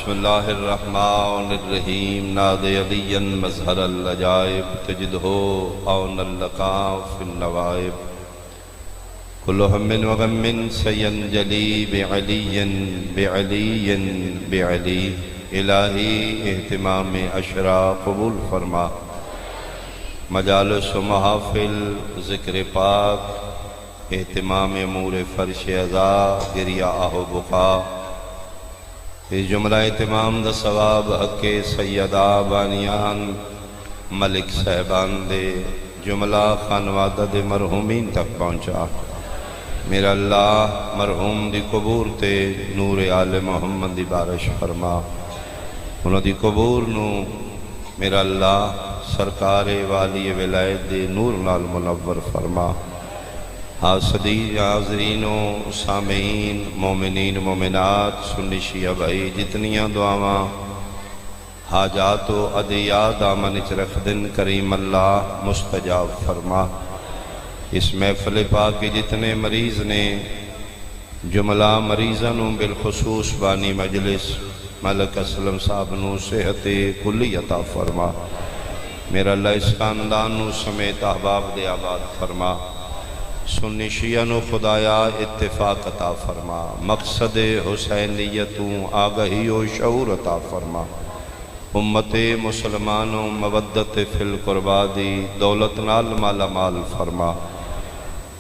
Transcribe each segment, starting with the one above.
بسم اللہ الرحمن الرحیم نادی علیاً مظہر العجائب تجدہ عون اللقاء فی النوائب کل ہم و غم سینجلی بعلی بعلی بعلی الہی اہتمام اشرا قبول فرما مجالس و محافل ذکر پاک اہتمام امور فرش عزا گریہ آہ و بقا اس جملہ اہتمام دا ثواب حق سیدہ بانیان ملک صاحبان دے جملہ خانوادہ دے مرحومین تک پہنچا میرا اللہ مرحوم دی قبور تے نور آل محمد دی بارش فرما انہوں دی قبور نو میرا اللہ سرکار والی ولایت دے نور نال منور فرما حاضرین و سامعین مومنین مومنات سنی شیعہ بھائی جتنیاں دعاواں حاجات و عدیات آمنچ رکھ دن کریم اللہ مستجاب فرما اس محفل پاک کے جتنے مریض نے جملہ مریضنوں بالخصوص بانی مجلس ملک اسلم صاحب نو صحت کلی عطا فرما میرا اللہ اس خاندان نو سمیت احباب دے آباد فرما سنی شیعہ نو خدایا اتفاق عطا فرما مقصد حسینیتوں آگہی و شعور عطا فرما امت مسلمانوں مودت فی القربہ دی دولت نال مالا مال فرما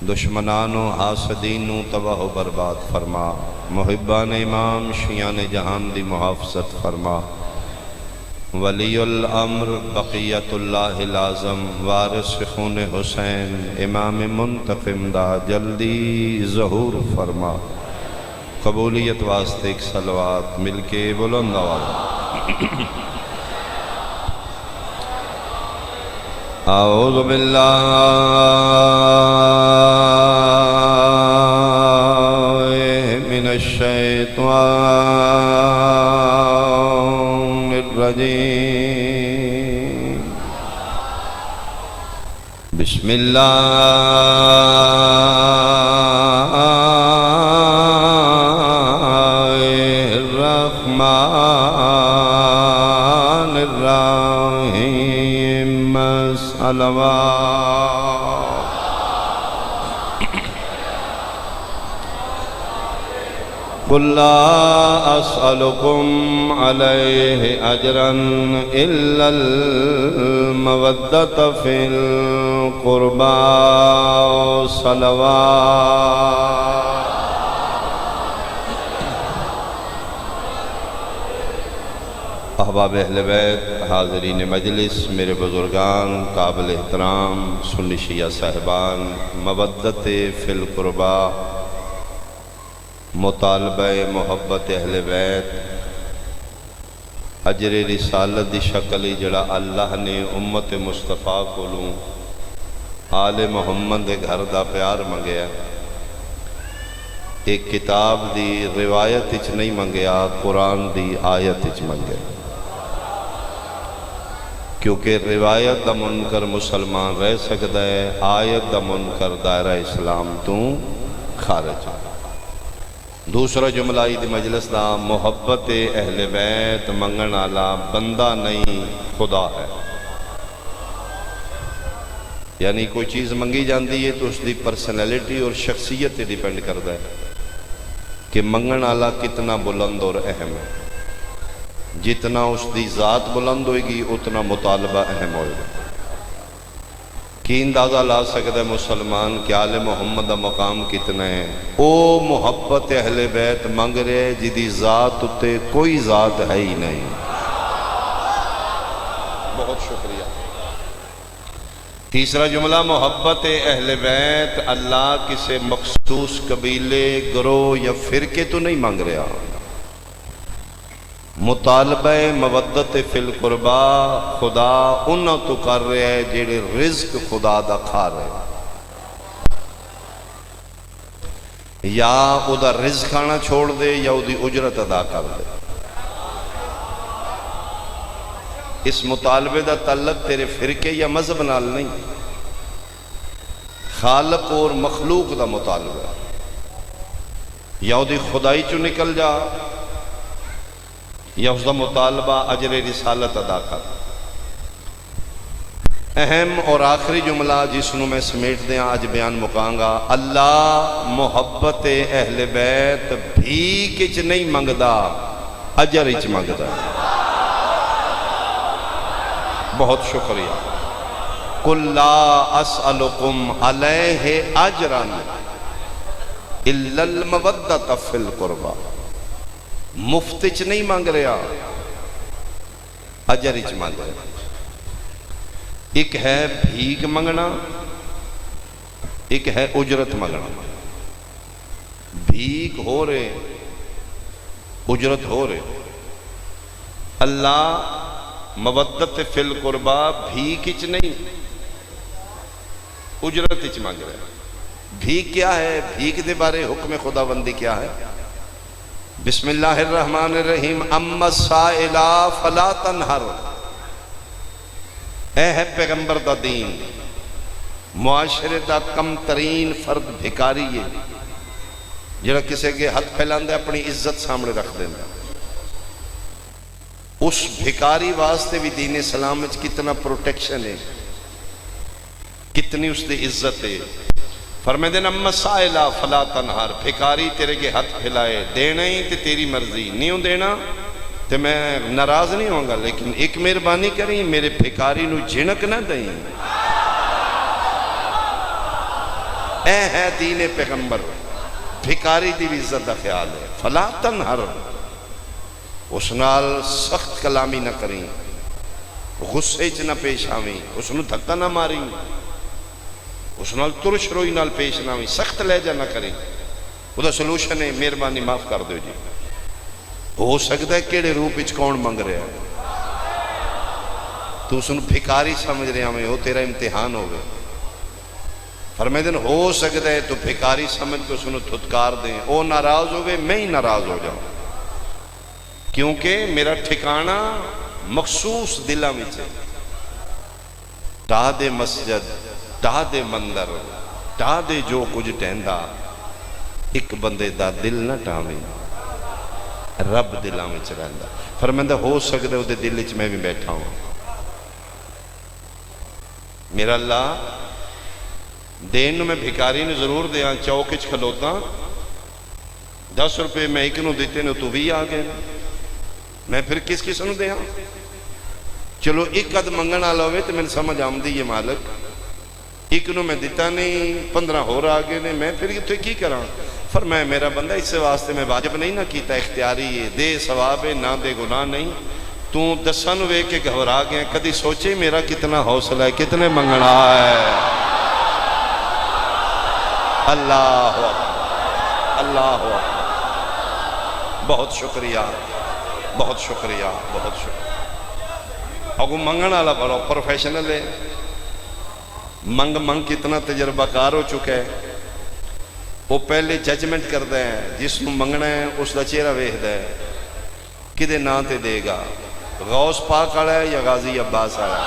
دشمنانوں حاسدینوں تباہ و برباد فرما محبان امام شیعان جہان دی محافظت فرما ولی الامر بقیت اللہ العظم وارث خون حسین امام منتقم دا جلدی ظہور فرما قبولیت واسطے ایک صلوات مل کے بلند آواز اعوذ باللہ من الشیطان بسم اللہ الرحمن الرحیم صلوات قل لا أسألكم عليه أجرا إلا المودة في القربى صلوات احباب اہل بیت حاضرین مجلس میرے بزرگان قابل احترام سنی شیعہ صاحبان مودت فی القربہ مطالبہ محبت اہل بیت اجر رسالت دی شکلی جڑا اللہ نے امت مصطفیٰ کو لوں آل محمد دے گھر دا پیار منگیا ایک کتاب دی روایت اچ نہیں منگیا قرآن دی آیت اچ منگیا کیونکہ روایت دا منکر مسلمان رہ سکتا ہے آیت دا منکر دائرہ اسلام تو خارج ہے دوسرا جملہ دی مجلس دا محبت اہل بیت منگن آلا بندہ نہیں خدا ہے یعنی کوئی چیز منگی جاندی ہے تو اس دی پرسنیلٹی اور شخصیت تے ڈیپینڈ کرتا ہے کہ منگن آلا کتنا بلند اور اہم ہے جتنا اس دی ذات بلند ہوئے گی اتنا مطالبہ اہم ہوئے گا کی اندازہ لا سکتا ہے مسلمان کہ آل محمد دا مقام کتنا ہے او محبت اہل بیت منگ رہے جدی ذات تے کوئی ذات ہے ہی نہیں بہت شکریہ تیسرا جملہ محبت اہل بیت اللہ کسے مخصوص قبیلے گروہ یا فرقے تو نہیں مانگ رہا مطالبہ مودت فی القربہ خدا انہاں تو کر رہے ہیں جیڑے رزق خدا دا کھا رہے یا او دا رزق کھانا چھوڑ دے یا او دی اجرت ادا کر دے اس مطالبے دا تعلق تیرے فرقے یا مذہب نال نہیں خالق اور مخلوق دا مطالبہ یا او دی خدائی چو نکل جا یا اس کا مطالبہ اجر رسالت ادا کر۔ اہم اور آخری جملہ جس نو میں سمیٹ دیاں اج بیان مکاں گا، اللہ محبت اہل بیت بھیک وچ نہیں منگدا، اجر وچ منگدا۔ بہت شکریہ۔ قل لا اسألکم علیہ اجرا الا المودۃ فی القربى، مفت وچ نہیں مانگ رہا، اجر وچ مانگ رہا۔ ایک ہے بھیک منگنا، ایک ہے اجرت منگنا۔ بھیک ہو رہے، اجرت ہو رہے۔ اللہ مودت فی القربہ بھیک وچ نہیں، اجرت وچ مانگ رہا۔ بھیک کیا ہے؟ بھیک دے بارے حکم خداوندی کیا ہے؟ بسم اللہ الرحمن الرحیم، اما السائل فلا تنہر۔ اے ہے پیغمبر دا دین، معاشرے دا کم ترین فرد بھکاری ہے، جڑا کسے کے ہاتھ پھیلاندے اپنی عزت سامنے رکھ دینا۔ اس بھکاری واسطے بھی دین اسلام وچ کتنا پروٹیکشن ہے، کتنی اس دی عزت ہے۔ فرمائے دین اما سائلہ فلا تنہر، بھکاری تیرے کے ہاتھ پھیلائے، دینا ہی تے تیری مرضی، نہیں دینا تے میں ناراض نہیں ہوں گا، لیکن ایک مہربانی کریں، میرے بھکاری نو جھنک نہ دیں۔ اے ہے دین پیغمبر، بھکاری دی بھی عزت دا خیال ہے۔ فلا تنہر، اس نال سخت کلامی نہ کریں، غصے چ نہ پیش آویں، اس نو دھکا نہ ماریں، اس نال ترش روئی نال پیش نہ آویں، سخت لہجہ نہ کریں۔ وہ دا سلوشن ہے مہربانی معاف کر دو جی۔ ہو سکتا ہے کیڑے روپ وچ کون منگ رہا ہے، تو اس نو بھکاری سمجھ رہے ہمیں، وہ تیرا امتحان ہوگا۔ فرمائے دن ہو سکتا ہے تو بھکاری سمجھ کے اس نو دھتکار دیں، وہ ناراض ہوگے، میں ہی ناراض ہو جاؤں، کیونکہ میرا ٹھکانہ مخصوص دلہ میں چھے۔ ٹاہ دے مسجد، ٹاہ دے مندر، ٹاہ دے جو کچھ ٹہندہ، ایک بندے دا دل نہ ٹاویں، رب دلہ میں چرہندہ۔ فرمائندہ ہو سکتا ہے وہ دے دل چ میں بھی بیٹھا ہوں۔ میرا اللہ دین نو میں بھکاری نے ضرور دیا، چوک وچ کھلوتا 10 روپے میں ایک نو دیتے نے تو بھی آگئے، میں پھر کس کس نو دیا؟ چلو ایک قد منگن آلا ہوئے تو میں نے سمجھ آمدی یہ مالک، ایک نو میں دیتا نہیں 15 ہو رہا آگے نے، میں پھر تو کی کراں؟ فرمایا میرا بندہ اس سے واسطے میں واجب نہیں نہ کیتا، اختیاری ہے، دے ثواب ہے نہ دے گناہ نہیں۔ تو دسن وے کے گھبرا گئے، کدی سوچے میرا کتنا حوصلہ ہے، کتنے منگنا ہے۔ اللہ اللہ بہت شکریہ، بہت شکریہ، بہت شکریہ۔ اگو منگن والا بڑا پروفیشنل ہے، منگ کتنا تجربہ کار ہو چکا ہے۔ وہ پہلے ججمنٹ کرتا ہے، جس نو منگنا ہے اس دا چہرہ ویکھدا ہے، کدے نا تے دے گا، غوث پاک والا ہے یا غازی عباس والا ہے،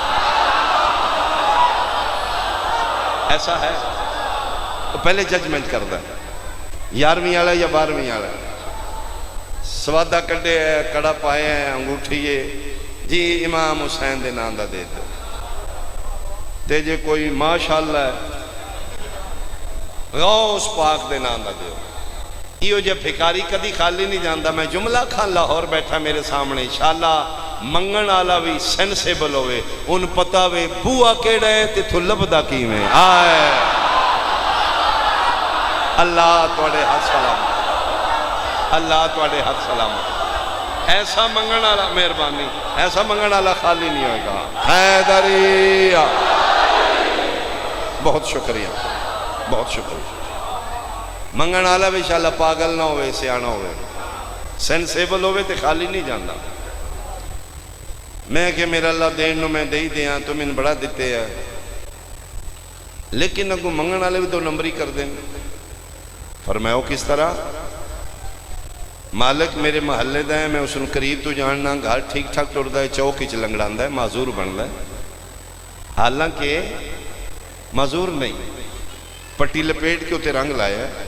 ایسا ہے۔ وہ پہلے ججمنٹ کرتا ہے، 11ویں والا یا 12ویں والا ہے۔ سوادہ کڈے ہے، کڑا پائے ہیں، انگوٹھی ہے، جی امام حسین دے نام دا دے دو، تے جے کوئی ماشاءاللہ ہے غوث پاک دے نام دا دیو۔ یہ جب بھکاری کدی خالی نہیں جاندہ، میں جملہ کھان لاہور بیٹھا میرے سامنے، انشاءاللہ منگن آلا بھی سینسیبل ہوئے، ان پتہ وے بوہ کیڑا ہے تے تھو لبدہ کی میں آئے۔ اللہ توڑے حد سلام، اللہ توڑے حد سلام۔ ایسا منگن آلا مہربانی، ایسا منگن آلا خالی نہیں ہوئے گا۔ حیدری بہت شکریہ، بہت شکریہ۔ منگن آلا بھی انشاءاللہ پاگل نہ ہوئے، سیانہ ہوئے، سینسیبل ہوئے تے خالی نہیں جاندہ۔ میں کہ میرا اللہ دین نو میں دے دیاں تو میں بڑا دیتے ہیں، لیکن اگو منگن آلے بھی 2 نمبری کر دیں۔ فرمایا وہ کس طرح؟ مالک میرے محلے دا ہے، میں اس نے قریب تو جاننا، گھر ٹھیک ٹھاک ٹر دا ہے، چوک ہی چلنگڑان دا ہے، معذور بن دا ہے، حالانکہ معذور نہیں، پٹی لپیٹ کے ہوتے رنگ لایا ہے،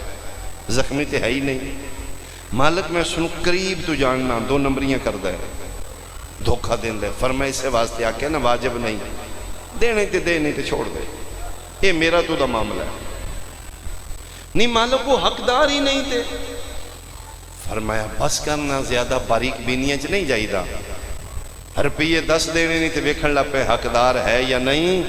زخمی تے ہے ہی نہیں، مالک میں سنو قریب تو جاننا، 2 نمبریاں کردہ ہے، دھوکہ دیں دے. فرمائے اسے واسطے آکے نا واجب نہیں، دینے تے دے نہیں تے چھوڑ دے، یہ میرا تو دا معاملہ ہے. نہیں مالک وہ حقدار ہی نہیں تھے. فرمایا بس کرنا، زیادہ باریک بینیاں چ نہیں جائیدہ. روپیے 10 دینے نہیں تے ویکھن لپے حقدار ہے یا نہیں.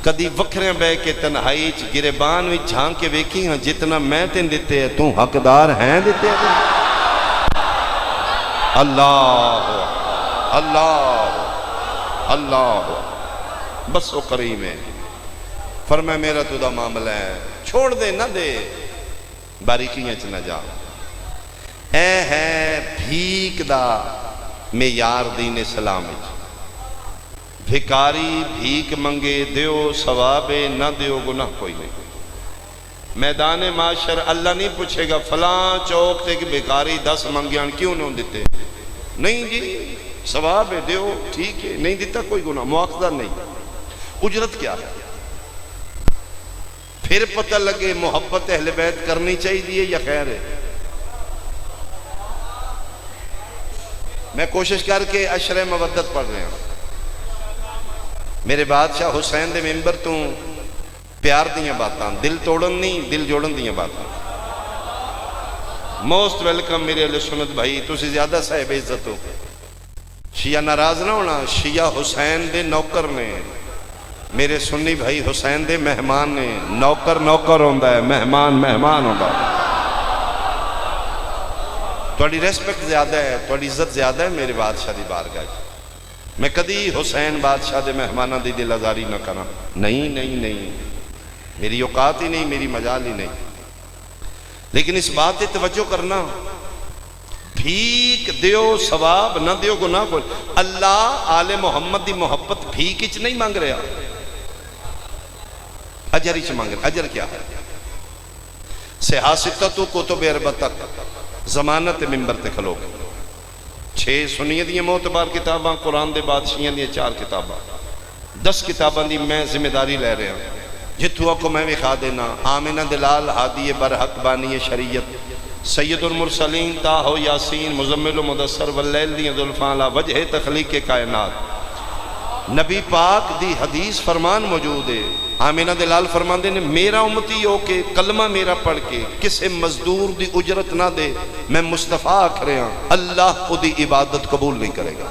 کدی وکھرے بے کے تنہائی چ گریبان وچ جھانک کے ویکھی ہاں جتنا میں تین دیتے ہیں تو حقدار ہیں دیتے ہیں. اللہ اللہ اللہ بس وہ کریم ہے. فرمایا میرا تو دا معاملہ ہے، چھوڑ دے نہ دے، باریکیاں چ نہ جا. اے ہے بھیک دا معیار دین اسلام وچ. بھکاری بھیک منگے دیو ثواب نہ دیو گناہ کوئی نہیں. میدان معاشر اللہ نہیں پوچھے گا فلاں چوک تے کہ بھکاری 10 منگیان کیوں نہیں دیتے. نہیں جی ثواب دیو ٹھیک ہے، نہیں دیتا کوئی گناہ، مواخذہ نہیں. اجرت کیا ہے؟ پھر پتہ لگے محبت اہل بیت کرنی چاہیے یا خیر ہے. میں کوشش کر کے عشر مودت پڑھ رہے ہیں. میرے بادشاہ حسین دے ممبر تو پیار دیاں باتاں، دل توڑن نہیں دل جوڑن دیاں باتاں. موسٹ ویلکم میرے علیہ سنت بھائی، تسی زیادہ صاحب عزت ہو. شیعہ ناراض نہ ہونا، شیعہ حسین دے نوکر نے، میرے سنی بھائی حسین دے مہمان نے. نوکر نوکر ہوندہ ہے، مہمان مہمان ہوندہ ہے. توڑی ریسپیکٹ زیادہ ہے، توڑی عزت زیادہ ہے میرے بادشاہ دی بارگاہ. میں کدی حسین بادشاہ دے مہمانہ دی دل آزاری نہ کرنا. نہیں نہیں نہیں، میری اوقات ہی نہیں، میری مجال ہی نہیں. لیکن اس بات تے توجہ کرنا، بھیک دیو ثواب نہ دیو گناہ کوئی. اللہ آل محمد دی محبت بھیک اچ نہیں مانگ رہا، اجر اچ مانگ رہا. اجر کیا ہے؟ سیاستہ کتب اربع تک ضمانت ممبر تے کھلو گے. 6 سنیہ دیاں معتبر کتاباں، قرآن دے بادشاہیاں دیاں 4 کتاباں، 10 کتاباں دی میں ذمہ داری لے رہا ہوں. جتھوا کو میں وکھا دینا. آمنہ دلال ہادی برحق بانی شریعت، سید المرسلین تاہو یاسین مزمل و مدثر واللیل دیاں ذوالفاں لا وجہ تخلیق کائنات. نبی پاک دی حدیث فرمان موجود ہے. آمینہ دلال فرمان دے نے میرا امتی ہو کے کلمہ میرا پڑھ کے کسے مزدور دی اجرت نہ دے، میں مصطفیٰ آکھ رہا ہوں اللہ کو دی عبادت قبول نہیں کرے گا.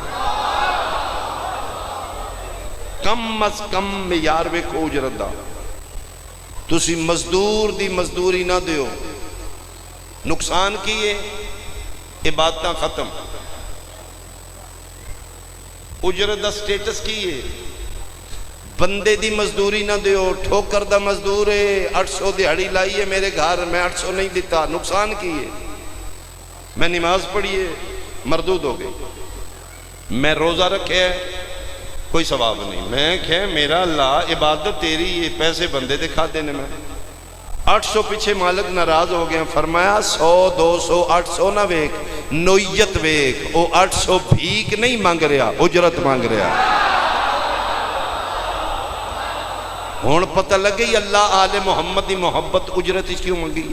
کم از کم معیار ویکھو اجرت دا. تسی مزدور دی مزدوری نہ دیو، نقصان کیے، عبادتاں ختم. اجرت دا سٹیٹس کیے، بندے دی مزدوری نہ دیو. ٹھوکر دا مزدور ہے، 800 دیہڑی لائیے میرے گھر، میں 800 نہیں دیتا، نقصان کیے. میں نماز پڑھیے مردود ہو گئی. میں روزہ رکھے کوئی ثواب نہیں. میں کہ میرا اللہ عبادت تیری، یہ پیسے بندے دکھا دینے. میں 800 پیچھے مالک ناراض ہو گئے. فرمایا 100 200 800 نہ ویک، نویت ویک. وہ 800 بھیک نہیں مانگ رہا، اجرت مانگ رہا. ہون پتہ لگئی اللہ آل محمد دی محبت اجرت اس کیوں مانگی.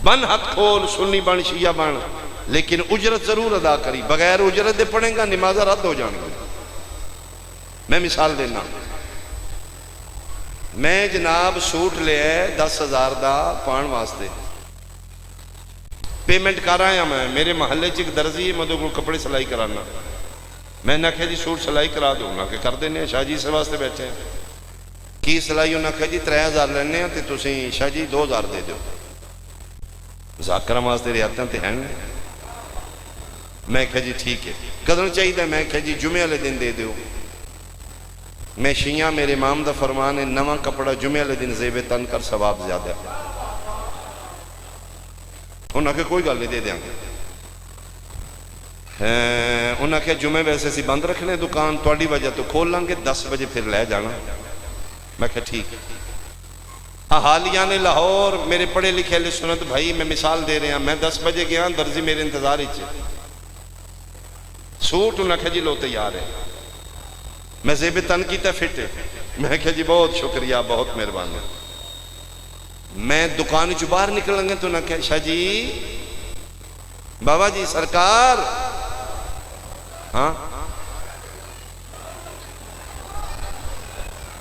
بن ہاتھ کھول، سنی بن شیعہ بن، لیکن اجرت ضرور ادا کری. بغیر اجرت دے پڑھیں گا نمازہ رد ہو جائیں گے. میں مثال دینا، میں جناب سوٹ لے 10,000 دا پان واسطے پیمنٹ کر آیا. میں میرے محلے چک درزی ہے، مدو کو کپڑے سلائی کرانا. میں نہ کہا جی سوٹ سلائی کرا دوں گا کہ کر دینے. شاہ جی سے واسطے بیٹھے ہیں کی سلائی. انہوں نے کہا جی 3,000 لینے ہیں تے تسی شاہ جی 2,000 دے دو. ذاکرہ واسطے ریاتاں تے ہیں. میں کہا جی ٹھیک ہے. قدر چاہیے. میں کہا جی جمعہ لے دن دے دیو. میں شیعہ میرے امام دا فرمان ہے نواں کپڑا جمعہ لے دن زیب تن کر ثواب زیادہ ہے. انہوں نے کہا کوئی گل نہیں دے دیں گے. انہوں نے کہا جمعہ ویسے سی بند رکھنے دکان، توڑی وجہ تو کھول لیں گے، 10 بجے پھر لے جانا. میں کہا ٹھیک. حالیان لاہور میرے پڑھے لکھے علیہ سنت بھائی، میں مثال دے رہے ہیں. میں 10 بجے گیا، درزی میرے انتظار ہی چھے. سوٹ انہوں نے کہا جی لو تیار ہے. میں زیب تن کی تا فٹ ہے. میں کہا جی بہت شکریہ، بہت مہربانی. میں دکان چ باہر نکلیں گے تو نہ کہ شاہ جی بابا جی سرکار ہاں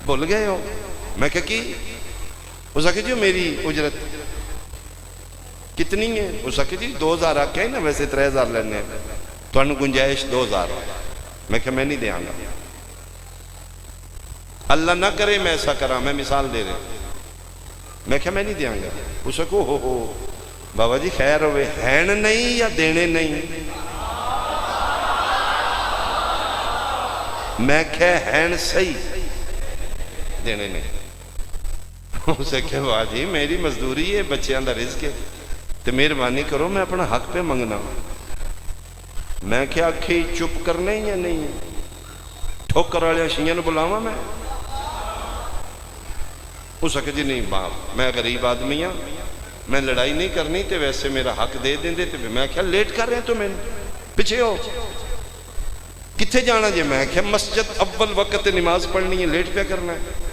بھول گئے ہو میں کہ کی اس آ کہ جی میری اجرت کتنی ہے اس آ کہ جی 2000 آکھے نا ویسے 3000 لینے تو انہوں گنجائش 2000 میں کہ میں نہیں دیا گا اللہ نہ کرے میں ایسا کرا میں مثال دے رہے میں کہ میں نہیں دیا گا اس کو ہو بابا جی خیر ہوئے ہین نہیں یا دینے نہیں میں کہ ہین صحیح دینے نہیں اسے کہ بابا جی میری مزدوری ہے بچیاں دا رزق ہے تو مہربانی کرو میں اپنا حق پہ منگنا میں کہ آکھی چپ کرنے یا نہیں ٹھوکر والے شیئں نو بلاواں میں اس کہ جی نہیں باپ میں غریب آدمی ہوں میں لڑائی نہیں کرنی تے ویسے میرا حق دے دیں دے تے میں کیا لیٹ کر رہے ہیں تو میں پیچھے ہو کتھے جانا جی میں کیا مسجد اول وقت نماز پڑھنی ہے لیٹ پہ کرنا ہے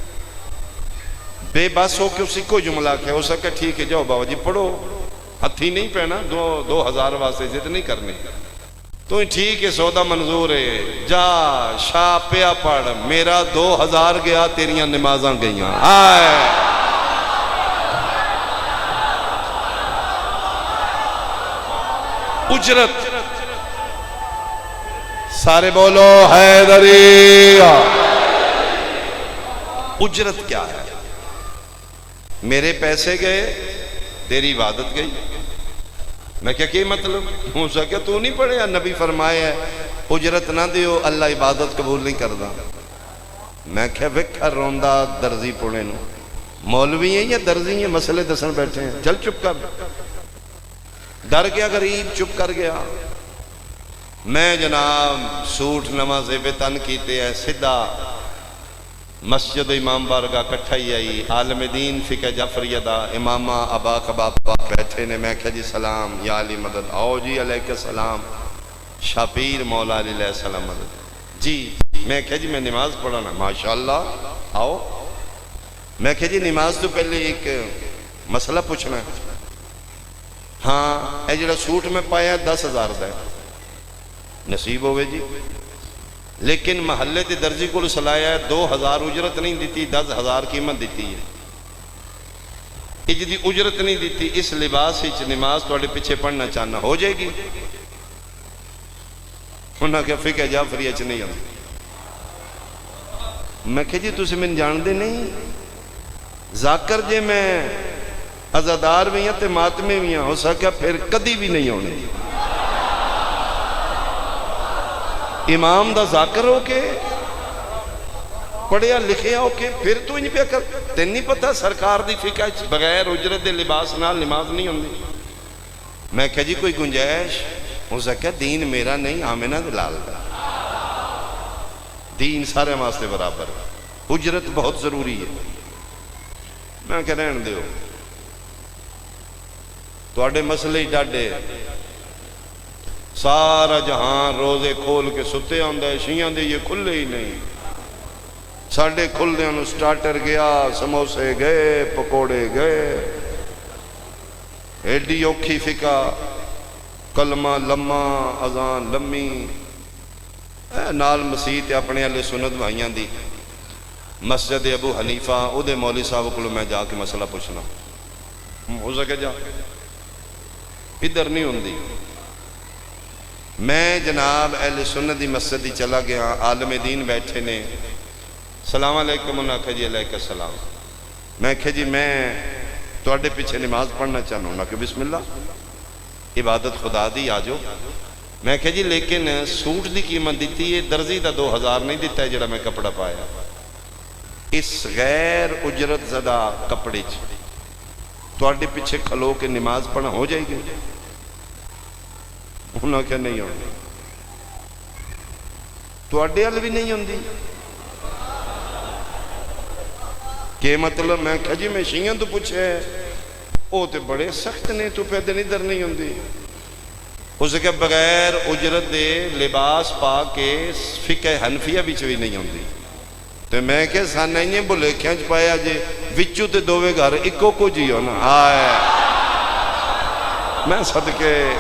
بے بس ہو کے اسی کو جملہ کیا ہو سکتا ٹھیک ہے جاؤ بابا جی پڑھو ہتھی نہیں پہنا 2000 واسطے ضد نہیں کرنی تو ٹھیک ہے سودا منظور ہے جا شاہ پیا پڑھ میرا 2000 گیا تیریاں نمازاں گئیاں آئے اجرت سارے بولو حیدری اجرت کیا ہے میرے پیسے گئے تیری عبادت گئی میں کیا مطلب ہو سکیا تو نہیں پڑھے نبی فرمائے ہے اجرت نہ دیو اللہ عبادت قبول نہیں کردا میں کیا وکھا روندہ درزی پڑھے نو مولوی ہیں یا درزی ہیں مسئلے دسن بیٹھے ہیں چل چپ کر ڈر گیا غریب چپ کر گیا میں جناب سوٹ نمازے پہ تن کیتے ہیں سدھا مسجد امام بارگاہ کٹھائی آئی عالم دین فقہ جعفریہ دا امامہ ابا کباب بیٹھے نے میں کہا جی سلام یا علی مدد آؤ جی علیہ السلام شاپیر مولا علیہ السلام مدد جی میں کہا جی میں نماز پڑھانا ماشاءاللہ آؤ میں کہا جی نماز تو پہلے ایک مسئلہ پوچھنا ہے ہاں اے جڑا سوٹ میں پایا 10,000 دا نصیب ہوئے جی لیکن محلے تے درجی کو سلایا ہے 2000 اجرت نہیں دیتی 10,000 قیمت دیتی ہے جدی اجرت نہیں دیتی اس لباس ہی نماز توڑے پیچھے پڑھنا چاہنا ہو جائے گی انہاں کیا فقہ جعفریہ چ نہیں ہوں میں کہ جی تسی من جان دے نہیں ذاکر جے میں عزادار بھی ہیں تے ماتمے بھی ہیں ہو سکیا پھر کدی بھی نہیں ہونے امام دا ذاکر ہو کے پڑھیا لکھیا ہو کے پھر تو انہیں پہ کر تین نہیں پتا سرکار دی فقہ بغیر اجرت دے لباس نال نماز نہیں ہوندی میں کہا جی کوئی گنجائش ہو سکیا دین میرا نہیں آمنہ دلال دا دین سارے واسطے برابر اجرت بہت ضروری ہے میں کہہ رہن دیو تو اڈے مسئلے ہی ڈاڈے سارا جہاں روزے کھول کے ستے آندہ ہے شیعہ دے یہ کھلے ہی نہیں ساڑھے کھل دے انہوں سٹارٹر گیا سموسے گئے پکوڑے گئے ایڈی اوکھی فقہ کلمہ لمہ اذان لمی نال مسیح اپنے علیہ سنت بھائیاں دی مسجد ابو حنیفہ او دے مولی صاحب کو میں جا کے مسئلہ پوچھنا ہو سکے جا ادھر نہیں ہوندی میں جناب اہل سنت دی مسجد دی چلا گیا عالم دین بیٹھے نے سلام علیکم انہاں کہا جی علیہ السلام میں کہا جی میں توڑے پیچھے نماز پڑھنا چاہنا ہوں کہ بسم اللہ عبادت خدا دی آجو میں کہا جی لیکن سوٹ دی قیمت دیتی ہے درزی دا 2000 نہیں دیتا ہے جڑا میں کپڑا پایا اس غیر اجرت زدہ کپڑے توڑے پیچھے کھلو کے نماز پڑھنا ہو جائے گی انہوں کیا نہیں ہوندی تو اڈے حل بھی نہیں ہوندی کہ مطلب میں کہا جی میں شیعہ تو پوچھے او تے بڑے سخت نے تو پیدے نہیں در نہیں ہوندی اسے کہ بغیر اجرت دے لباس پا کے فقہ حنفیہ بھی چوئی نہیں ہوندی تے میں کہ سانا انہیں بھلےکھیاں چ پایا جے وچوں تے دوویں گھر اکو کو جی ہو نا آئے میں صدقے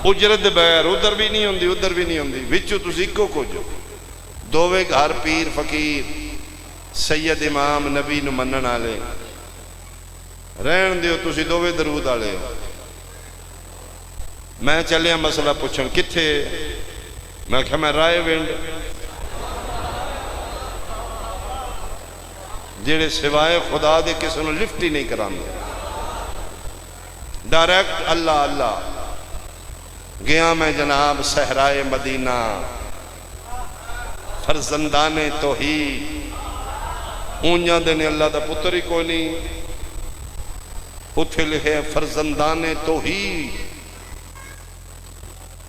اجرت بغیر ادھر بھی نہیں ہوندی ادھر بھی نہیں ہوندی وچوں تسی اکو کو جو دوویں گھر پیر فقیر سید امام نبی نو منن والے رہن دیو تسی دوویں درود والے ہو میں چلیا مسئلہ پوچھن کتھے میں کہا میں رائے ونڈ جیڑے سوائے خدا دے کسی نے لفٹ ہی نہیں کرانے ڈائریکٹ اللہ اللہ گیا میں جناب صحرائے مدینہ فرزندان توحید اونجا دینے اللہ دا پتر ہی کوئی نہیں اتھے لکھے فرزندان توحید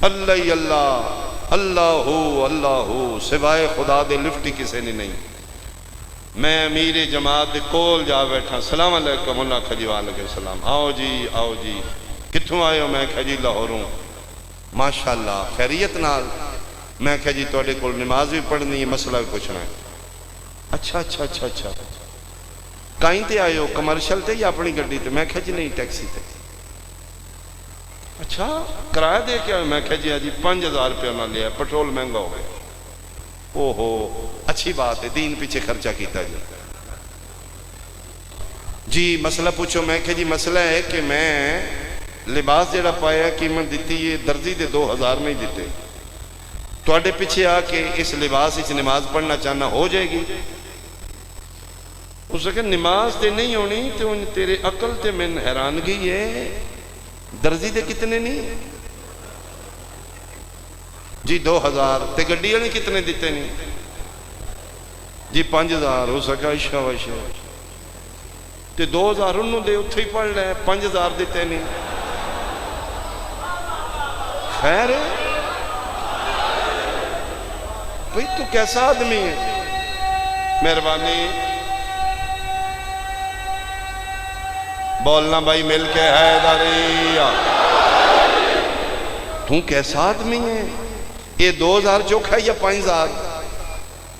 اللہ اللہ ہو سوائے خدا دے لفٹ ہی کسے نہیں میں امیر جماعت دے کول جا بیٹھا سلام علیکم اللہ کھجی وعلیکم السلام آؤ جی کتھوں آئے ہو میں کھجی لاہوروں ماشاءاللہ خیریت نال میں کہا جی توڑے کول نماز بھی پڑھنی ہے مسئلہ بھی پوچھنا ہے اچھا کائیں تے آئے ہو کمرشل تے یا اپنی گڑی تے میں کہا جی نہیں ٹیکسی تے اچھا کرایہ دے کے میں کہا جی 5000 روپے نہ لیا پٹرول مہنگا ہو گیا اوہو اچھی بات ہے دین پیچھے خرچہ کیتا جی مسئلہ پوچھو میں کہا جی مسئلہ ہے کہ میں لباس جڑا پایا قیمت دیتی یہ درزی دے 2000 نہیں دیتے توڑے پیچھے آ کے اس لباس اس نماز پڑھنا چاہنا ہو جائے گی اس کہ نماز تے نہیں ہونی تو تیرے عقل تے میں حیرانگی ہے درزی دے کتنے نہیں جی 2000 تے گڈی نے کتنے دیتے نہیں جی 5000 ہو سکا عشاء تے 2000 انہوں دے اتھے ہی پڑھ لے 5000 دیتے نہیں خیر ہے بھئی تو کیسا آدمی ہے مہربانی بولنا بھائی مل کے حیدری تو کیسا آدمی ہے یہ 2000 چوکھا یا 5000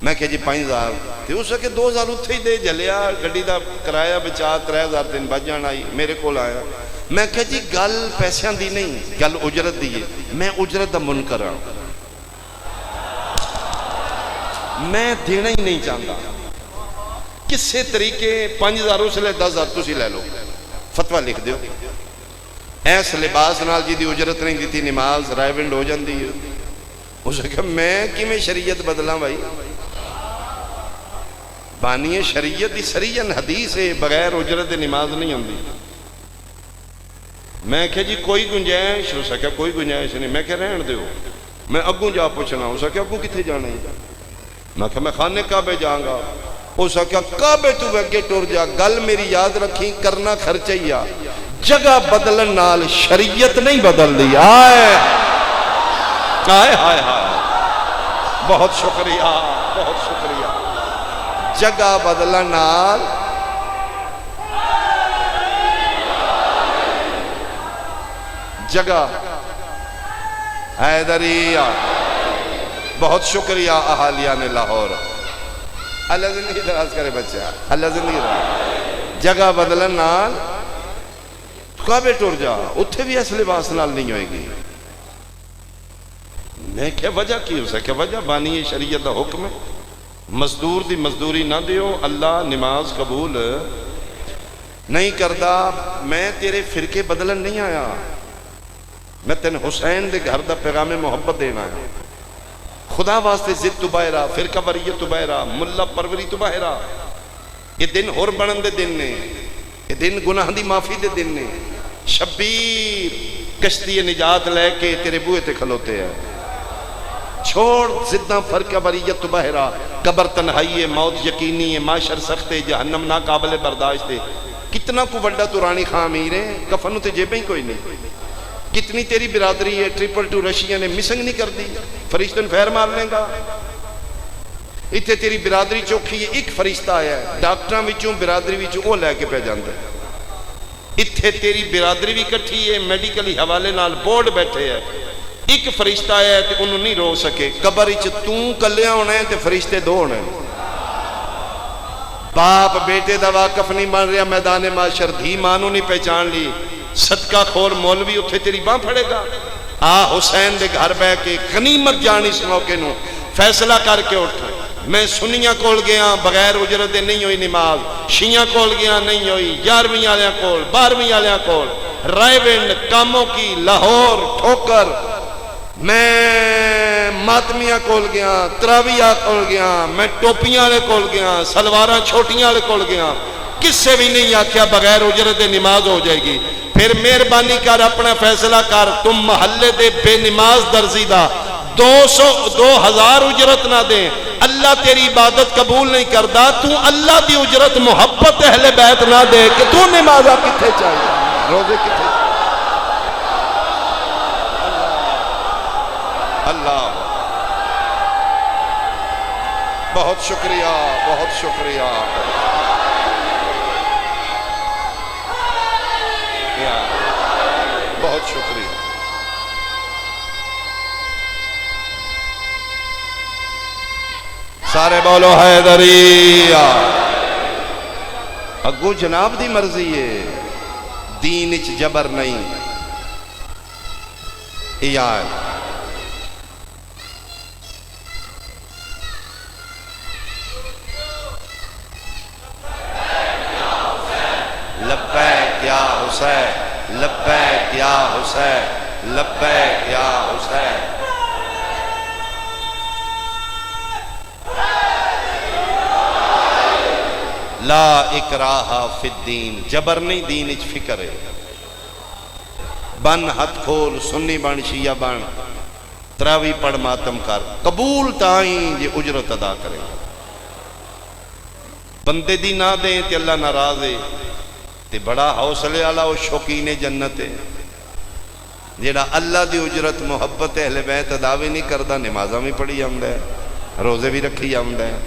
میں کہا جی 5000 تے اس کے 2000 اتھے ہی دے جلیا گڑی دا کرایہ بچا 3000 دن بچ جان آئی میرے کول آیا میں کہا جی گل پیسیاں دی نہیں گل اجرت دی ہے میں اجرت دا منکر ہوں میں دینا ہی نہیں چاہتا کسے طریقے 5000 اس لے 10000 تسی لے لو فتوہ لکھ دیو ایس لباس نال جی دی اجرت نہیں دیتی نماز رائے ونڈ ہو جاندی ہے اس نے کہا میں کی میں شریعت بدلاں بھائی بانی شریعت دی سریعن حدیث ہے بغیر اجرت نماز نہیں ہوندی میں کہا جی کوئی گنجائش ہو سکا کوئی گنجائش نہیں میں کہا رہن دیو میں اگوں جا پوچھنا ہو سکا اگوں کتھے جانا ہے میں کہا میں خانے کعبے جاؤں گا ہو سکا کعبے تو وگے ٹور جا گل میری یاد رکھی کرنا خرچیا جگہ بدلن نال شریعت نہیں بدل دی آئے بہت شکریہ جگہ بدلن نال جگہ حیدری بہت شکریہ اہالیہ نے لاہور اللہ زندگی دراز کرے بچہ اللہ زندگی دراز جگہ بدلن نال کعبے ٹور جا اتھے بھی اس لباس نال نہیں ہوئے گی میں کیا وجہ کی ہو سکے وجہ بانی شریعت دا حکم مزدور دی مزدوری نہ دیو اللہ نماز قبول نہیں کردا میں تیرے فرقے بدلن نہیں آیا میں تین حسین دے گھر دا پیغام محبت دینا ہے خدا واسطے زد تو باہرہ فرقہ وریت تو باہرہ ملہ پروری تو باہرہ یہ دن ہور بڑھن دے دن نے یہ دن گناہ دی معافی دے دن نے شبیر کشتی نجات لے کے تیرے بوئے تے کھلوتے ہیں چھوڑ زدہ فرقہ وریت تو باہرہ قبر تنہائی ہے موت یقینی ہے معاشر سخت ہے جہنم ناقابل برداشت ہے کتنا کو بڑا تو رانی خان امیر ہے کفنوں تے جیبیں کوئی نہیں کتنی تیری برادری ہے 222 رشیا نے مسنگ نہیں کر دی فرشتن فیر مار لیں گا اتھے تیری برادری چوکھی ہے ایک فرشتہ آیا ہے ڈاکٹران وچوں برادری وچوں وہ لے کے پہ جاندے اتھے تیری برادری بھی کٹھی ہے میڈیکلی حوالے نال بورڈ بیٹھے ہے ایک فرشتہ آیا تے انہوں نہیں رو سکے. قبر وچ تو کلیا ہونا ہے تے فرشتے دو ہونے. باپ بیٹے دا واقف نہیں بن رہا میدان معاشر, دھی ماں نوں نہیں پہچان لی, صدقہ خور مولوی اتھے تیری باں پھڑے گا. حسین دے گھر بہ کے غنیمت جان اس موقع نو فیصلہ کر کے اٹھ. میں سنیاں کول گیا بغیر اجرت نہیں ہوئی نماز, شیعہ کول گیا نہیں ہوئی, 11ویں والیاں کول, 12ویں والیاں کول, رائے ونڈ, کاموں کی, لاہور, ٹھوکر. میں ماتمیاں کول گیا, تراویہ کول گیا, میں ٹوپیاں والے کول گیا, سلواراں چھوٹیاں والے کول گیا. کس سے بھی نہیں آکھیا بغیر اجرت نماز ہو جائے گی. پھر مہربانی کر اپنا فیصلہ کر, تم محلے دے بے نماز درزی دا 2000 اجرت نہ دیں, اللہ تیری عبادت قبول نہیں کردا. تو اللہ دی اجرت محبت اہل بیت نہ دے کہ تو نمازہ کتھے چاہیے, روزے کتھے. اللہ بہت شکریہ, بہت شکریہ. بہت شکریہ. سارے بولو حیدری. اگو جناب دی مرضی ہے, دین اچ جبر نہیں. ایان لبیک یا حسین, لبیک یا حسین, لبیک یا حسین. لا اکراہ فی الدین, جبر نہیں دین اچ فکر ہے. بن ہتھ کھول, سنی بن شیعہ بن, تراوی پڑھ ماتم کر, قبول تائیں جے اجرت ادا کرے. بندے دی نہ دیں تے اللہ ناراض ہے. تے بڑا حوصلے والا وہ شوقین جنت ہے جیڑا اللہ دی اجرت محبت اہل بیت ادا بھی نہیں کردا, نمازاں بھی پڑھی آندا ہے, روزے بھی رکھی آندا ہے.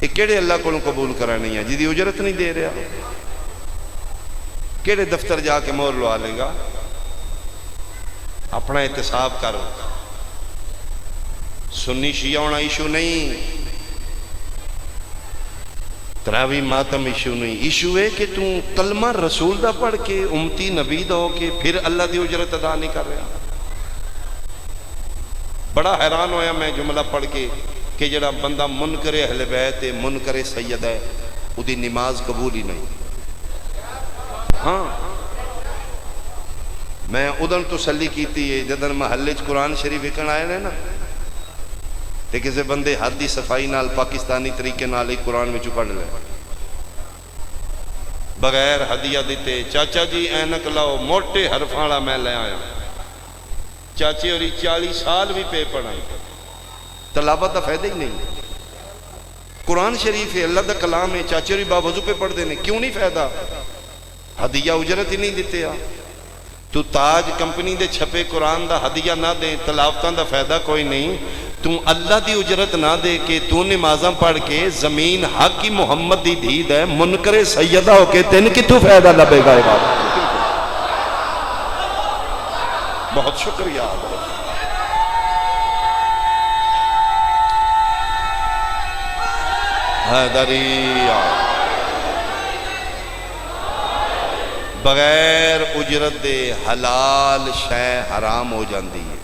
یہ کیڑے اللہ کو قبول کرانی ہے جی اجرت نہیں دے رہا؟ کیڑے دفتر جا کے مہر لوا لے گا؟ اپنا احتساب کر. سنی شیعہ ہونا ایشو نہیں, تراوی ماتم ایشو نہیں. ایشو ہے کہ تو کلمہ رسول دا پڑھ کے امتی نبی دا ہو کے پھر اللہ دی اجرت ادا نہیں کر رہا. بڑا حیران ہویا میں جملہ پڑھ کے کہ جڑا بندہ منکر اہل بیت ہے, منکر سید ہے, او دی نماز قبول ہی نہیں. ہاں میں ادن تسلی کیتی ہے جدن محلے چ قرآن شریف وکن آئے نا, تے کسے بندے ہاتھ دی صفائی نال پاکستانی طریقے نال ایک قرآن میں پڑھ لے بغیر ہدیہ دیتے. چاچا جی اینک لاؤ, موٹے حرفاں والا میں لے آیا. چاچے اور 40 سال بھی پہ پڑھا, تلاوت کا فائدہ ہی نہیں. قرآن شریف ہے, اللہ دا کلام ہے, چاچے اور باوضو پہ پڑھ دینے, کیوں نہیں فائدہ؟ ہدیہ اجرت ہی نہیں دیتے. تو تاج کمپنی دے چھپے قرآن دا ہدیہ نہ دے, تلاوتاں دا فائدہ کوئی نہیں. تو اللہ دی اجرت نہ دے کے تو نمازاں پڑھ کے زمین حق کی محمد دی دید ہے, منکر سیدہ ہو کے تین کی تو فائدہ لبے گا؟ بہت شکریہ. حیدری بغیر اجرت دے حلال شے حرام ہو جاندی ہے.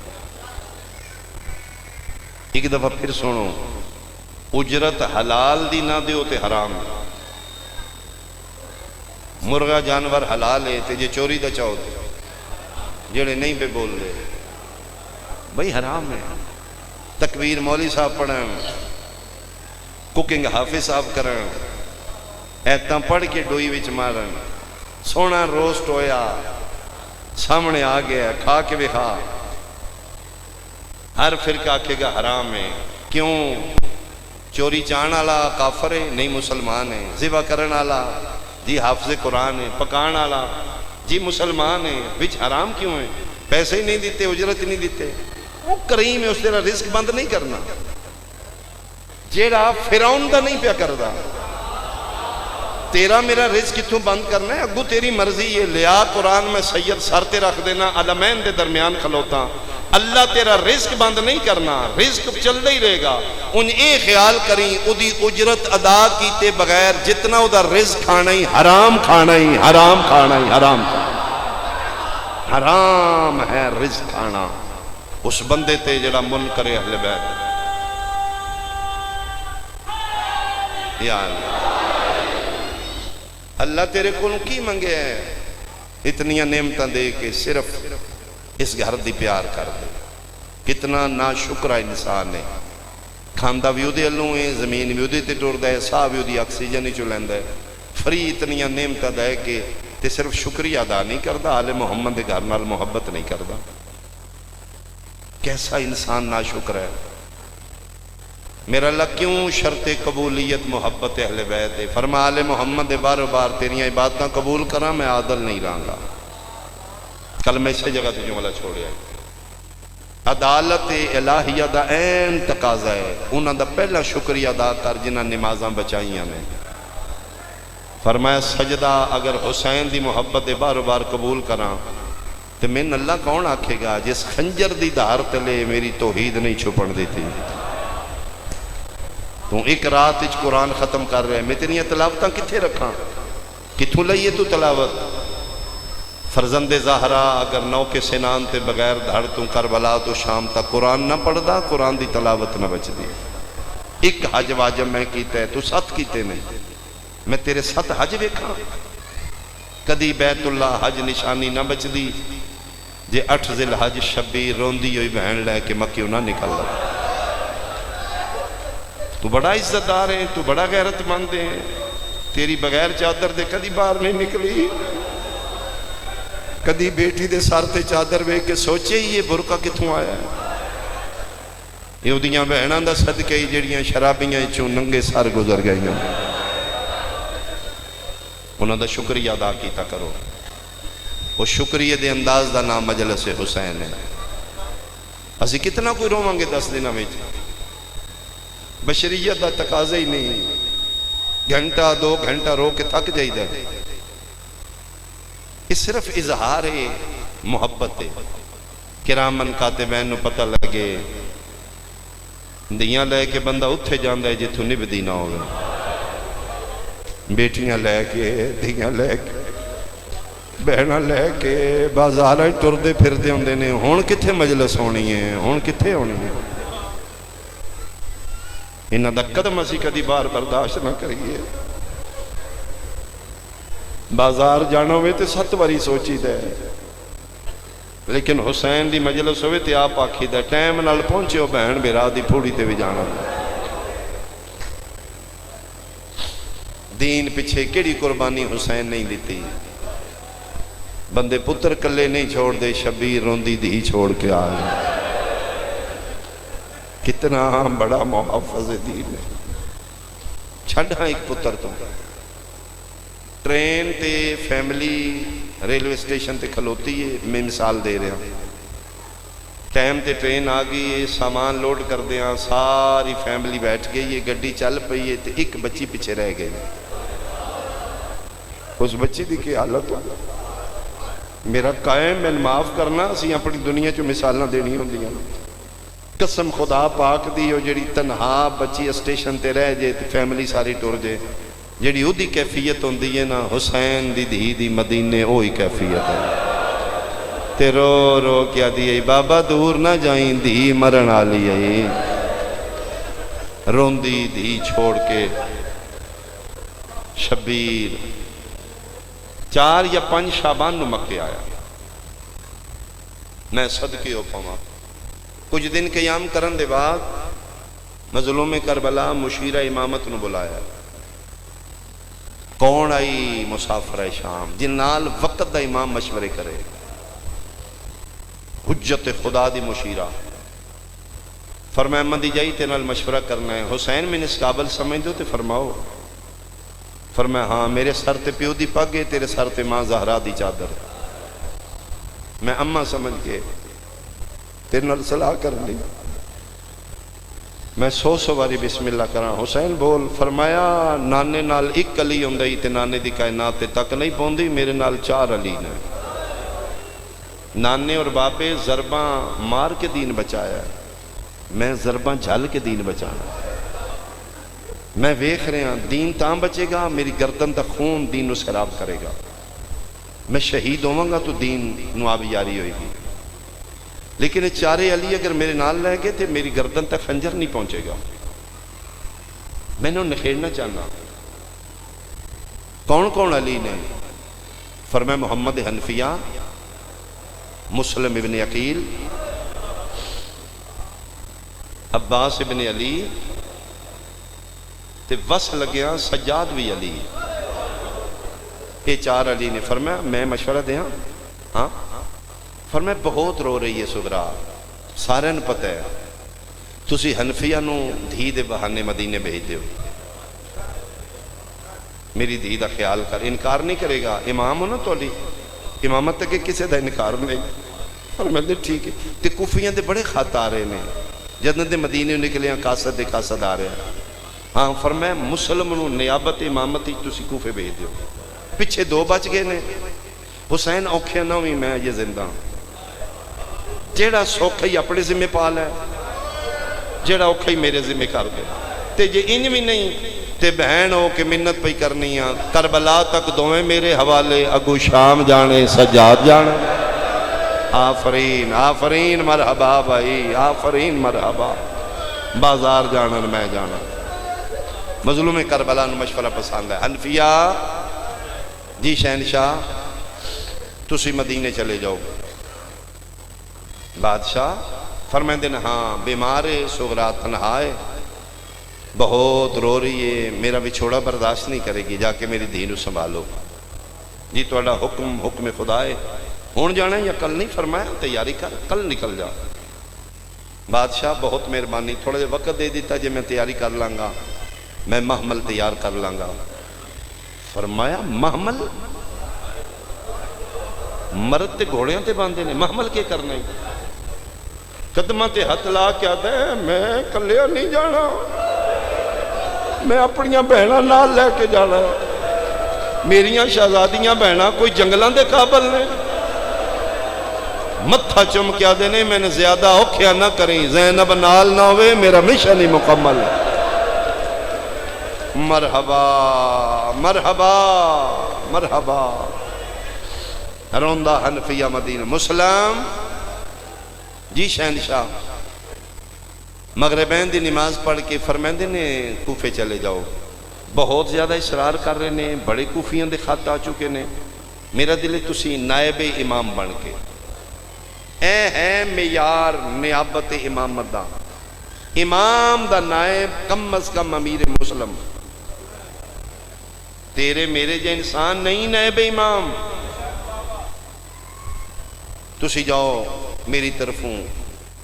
ایک دفعہ پھر سنو, اجرت حلال دی نہ دیو تے حرام. مرغا جانور حلال ہے تے جے چوری دا چاہو تے جڑے نہیں پہ بول دے بھئی حرام ہے. تکبیر مولی صاحب پڑھیں, کوکنگ حافظ صاحب کرن, ایتاں پڑھ کے ڈوئی وچ مارن, سونا روسٹ ہویا سامنے آ گیا, کھا کے بھی کھا. ہر فرقہ آکھے گا حرام ہے. کیوں؟ چوری چان والا کافر ہے؟ نہیں, مسلمان ہے. ذبح کرن والا جی حافظ قرآن ہے. پکان والا جی مسلمان ہے. وچ حرام کیوں ہے؟ پیسے ہی نہیں دیتے, اجرت ہی نہیں دیتے. وہ کریم ہے, اس تیرا رزق بند نہیں کرنا. جیڑا فرعون دا نہیں پیا کردا, تیرا میرا رزق کتوں بند کرنا ہے؟ اگو تیری مرضی ہے. لیا قرآن میں سید سر تے رکھ دینا, علمین دے درمیان کھلوتا, اللہ تیرا رزق بند نہیں کرنا، رزق چلتا ہی رہے گا۔ ان اے خیال کریں ادی اجرت ادا کیتے بغیر جتنا او دا رزق کھانا ہی حرام کھانا ہی حرام کھانا ہی حرام کھانا، حرام ہے رزق کھانا اس بندے تے جڑا منکر اہل بیت۔ یا اللہ تیرے کو کی منگے ہے اتنی نعمتاں دے کے صرف اس گھر دی پیار کر دے۔ کتنا ناشکرہ انسان ہے، کھاندا بھی اودے الوں ہے، زمین بھی اودے تے ٹردا ہے، ساہ بھی اودی آکسیجن ہی چ لیندا ہے، فری اتنی نعمتاں دے کے تے صرف شکریہ ادا نہیں کردا، آل محمد دے گھر نال محبت نہیں کردا۔ کیسا انسان ناشکر ہے۔ میرا اللہ کیوں شرط قبولیت محبت اہل بیت ہے؟ فرما آل محمد بار بار تیریاں عبادتاں قبول کراں میں عادل نہیں رہاں گا۔ کل میں اسی جگہ تے جملہ چھوڑیا، عدالت الہیہ دا این تقاضا ہے، انہاں دا پہلا شکریہ ادا کر جنہاں نمازاں بچائیاں نے۔ فرمایا سجدہ اگر حسین دی محبت بار بار قبول کراں تو میں اللہ کون آکھے گا جس خنجر دی دھار تلے میری توحید نہیں چھپن دیتی۔ تو ایک رات اچ قرآن ختم کر رہے میں تیریاں تلاوتاں کتھے رکھاں، کتھوں لئیے تو تلاوت؟ فرزند زہرا اگر نو کے سنان تے بغیر دھڑ تو کربلا تو شام تک قرآن نہ پڑھ دا، قرآن دی تلاوت نہ بچ دی۔ ایک حج واجب میں کیتا ہے تو 7 کیتے نہیں، میں تیرے 7 حج ویکھاں؟ کدی بیت اللہ حج نشانی نہ بچ دی جے 8 ذی الحج شبیر روندی ہوئی بہن لے کے مکیوں نہ نکل رہا۔ تو بڑا عزت دار ہے، تو بڑا غیرت مند ہے، تیری بغیر چادر دے کدی باہر نہیں نکلی، کدی بیٹی دے سار تے چادر وے کے سوچے ہی یہ برقع کتھوں آیا ہے؟ یہ اودیاں بہناں دا صدقہ ہی جڑیاں شرابیاں چوں ننگے سار گزر گئیاں، انہاں دا شکریہ ادا کیتا کرو۔ وہ شکریہ دے انداز دا نام مجلس حسین ہے۔ اسی کتنا کوئی روماں گے 10 دنوں میں، بشریت دا تقاضا ہی نہیں، گھنٹہ 2 گھنٹہ رو کے تھک جائی دے۔ یہ صرف اظہار محبت ہے۔ کرامن کاتبین نو پتہ لگے دیاں لے کے بندہ اتھے جاندہ ہے جتھوں نبدی نہ ہوگا، بیٹیاں لے کے دیاں لے کے بہناں لے کے بازاراں ٹردے پھردے ہوندے نے، ہون کتھے مجلس ہونی ہے، ہون کتھے ہونی ہے؟ انہاں دا قدم اسی کدی بار برداشت نہ کریے۔ بازار جانا ہوئے تے 7 باری سوچی دے، لیکن حسین دی مجلس ہوئے تے آپ آکھی دے ٹائم نال پہنچے ہو بہن بیرا دی پھوڑی تے بھی جانا۔ دین پچھے کیڑی قربانی حسین نہیں دیتی؟ بندے پتر کلے نہیں چھوڑ دے، شبیر روندی دی چھوڑ کے آئے۔ کتنا بڑا محافظ دین ہے۔ چھڑ ہاں ایک پتر تو ٹرین تے فیملی ریلوے اسٹیشن تے کھلوتی ہے، میں مثال دے رہا ہوں، ٹائم تے ٹرین آگئی ہے، سامان لوڈ کر دیا، ساری فیملی بیٹھ گئی ہے، گڈی چل پئی ہے تے ایک بچی پیچھے رہ گئی۔ اس بچی دی کی حالت ہو؟ میرا قائم میں معاف کرنا، اسی اپنی دنیا چو مثالنا دینی ہوں دیا۔ قسم خدا پاک دی ہو جڑی تنہا بچی اسٹیشن تے رہ جے تے فیملی ساری ٹور جے، جڑی او دی کیفیت ہوں دی ہے نا، حسین دی دھی دی مدینے اوہی کیفیت ہے۔ تے رو رو کیا دی بابا دور نہ جائیں دھی مرن آلی ہے، روندی دھی چھوڑ کے۔ شبیر 4 یا 5 شعبان نو مکے آیا، میں صدقے ہو پاواں۔ کچھ دن قیام کرن دے بعد مظلوم کربلا مشیرہ امامت نو بلایا۔ کون آئی؟ مسافر شام، جن نال وقت دا امام مشورے کرے، حجت خدا دی مشیرہ۔ فرمایا مندی جائی تے نال مشورہ کرنا ہے، حسین میں اس قابل سمجھ دو تے فرماؤ۔ فرمایا ہاں، میرے سر تے پیو دی پگ ہے، تیرے سر تے ماں زہرا دی چادر، میں اماں سمجھ کے تیرے نال صلاح کر لی، میں 100 باری بسم اللہ کراں۔ حسین بول۔ فرمایا نانے نال ایک علی ہوندی تے نانے دی کائنات تے تک نہیں پوندی، میرے نال 4 علی نے، نانے اور بابے ضرباں مار کے دین بچایا ہے، میں ضرباں جھل کے دین بچانا۔ میں ویکھ رہا دین تاں بچے گا میری گردن دا خون دین نو خراب کرے گا، میں شہید ہوواں گا تو دین نو آب یاری ہوئے گی، لیکن یہ چارے علی اگر میرے نال رہ گئے تو میری گردن تک خنجر نہیں پہنچے گا۔ میں نے نکھیڑنا چاہنا۔ کون کون علی نے؟ فرمایا محمد حنفیہ، مسلم ابن عقیل، عباس ابن علی تے وس لگیا سجاد بھی علی۔ یہ چار علی نے۔ فرمایا میں مشورہ دیا؟ ہاں۔ فرمایا بہت رو رہی ہے سغرا، سارے نے پتہ ہے، تسی حنفیہ نو دھی دے بہانے مدینے بھیج دیو، میری دھی دا خیال کر، انکار نہیں کرے گا، امام ہو نا تو علی، امامت تک کسے دا انکار نہیں۔ فرمایا ٹھیک ہے۔ تے کوفیاں دے بڑے خط آ رہے نے، جدن دے مدینے نکلے ہیں قاصد دے قاصد آ رہے ہیں۔ ہاں فرمایا مسلم نو نیابت امامت تسی کوفے بھیج دیو۔ پچھے دو بچ گئے نے، حسین اوکھے نہ ہوئی میں یہ زندہ، جیڑا سوکھا ہی اپنے ذمہ پال ہے، جیڑا اوکھا ہی میرے ذمہ کر دے، تے جے انج بھی نہیں تے بہن ہو کے منت پہ کرنی ہے، کربلا تک دویں میرے حوالے، اگو شام جانے سجاد جانے۔ آفرین آفرین مرحبا بھائی، آفرین مرحبا، بازار جانا میں جانا۔ مظلوم کربلا نو مشورہ پسند ہے۔ حنفیہ جی شہنشاہ تسی مدینے چلے جاؤ۔ بادشاہ فرمائیں دن ہاں بیمار سغرا تنہائے، بہت رو رہی ہے، میرا وچھوڑا برداشت نہیں کرے گی، جا کے میری دھی نو سنبھالو۔ جی توڑا حکم خدا ہے، ہون جانا ہے یا کل نہیں؟ فرمایا تیاری کر، کل نکل جا۔ بادشاہ بہت مہربانی، تھوڑا جے وقت دے دیتا جے میں تیاری کر لانگا، میں محمل تیار کر لانگا۔ فرمایا محمل؟ مرد تے گھوڑیاں تے باندھے نے، محمل کے کرنا ہی؟ قدمہ تے ہتھ لا کے آتا ہے میں کلیا نہیں جانا، میں اپنیاں بہناں نال لے کے جانا، میریاں شہزادیاں بہناں کوئی جنگلاں دے قابل نے۔ متھا چم کیا دینے میں نے زیادہ اوکھیا نہ کریں، زینب نال نہ ہوئے میرا مشن ہی مکمل ہے۔ مرحبا مرحبا مرحبا۔ روندہ حنفیہ مدینہ۔ مسلم جی شہنشاہ مغربین دی نماز پڑھ کے فرمائندے نے کوفے چلے جاؤ، بہت زیادہ اصرار کر رہے نے، بڑے کوفیاں دے خط آ چکے نے، میرا دل تسی نائب امام بن کے اے ہے معیار نیابت امامت دا، امام دا نائب کم از کم امیر مسلم، تیرے میرے جے انسان نہیں نائب امام، تسی جاؤ میری طرفوں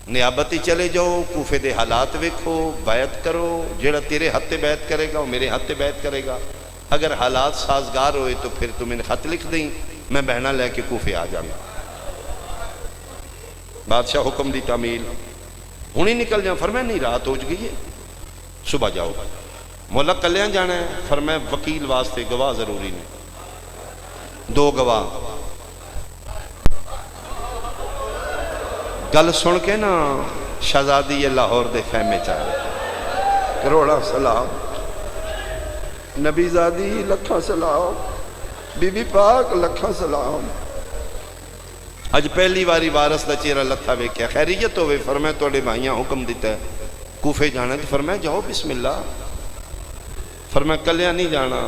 نیابتی چلے جاؤ، کوفے دے حالات ویکھو، بیعت کرو، جیڑا تیرے ہاتھ بیعت کرے گا وہ میرے ہاتھ بیعت کرے گا، اگر حالات سازگار ہوئے تو پھر تم انہیں خط لکھ دیں، میں بہنہ لے کے کوفے آ جاؤں۔ بادشاہ حکم دی تعمیل، ہونی نکل جاؤں۔ فرمایا نہیں رات ہو گئی ہے، صبح جاؤ۔ مولا کلیاں جانا ہے؟ فرمایا وکیل واسطے گواہ ضروری نہیں، دو گواہ۔ گل سن کے نا شہزادی لاہور دے خیمے چاہے، کروڑا سلام، نبی زادی لکھاں سلام، بی بی پاک لکھاں سلام۔ اج پہلی واری وارث دا چہرہ لتھا ویکھیا، خیریت ہوئے؟ فرمایا توڑے بھائیاں حکم دیتا ہے کوفے جانا ہے، فرمایا جاؤ بسم اللہ۔ فرمایا کلیاں نہیں جانا،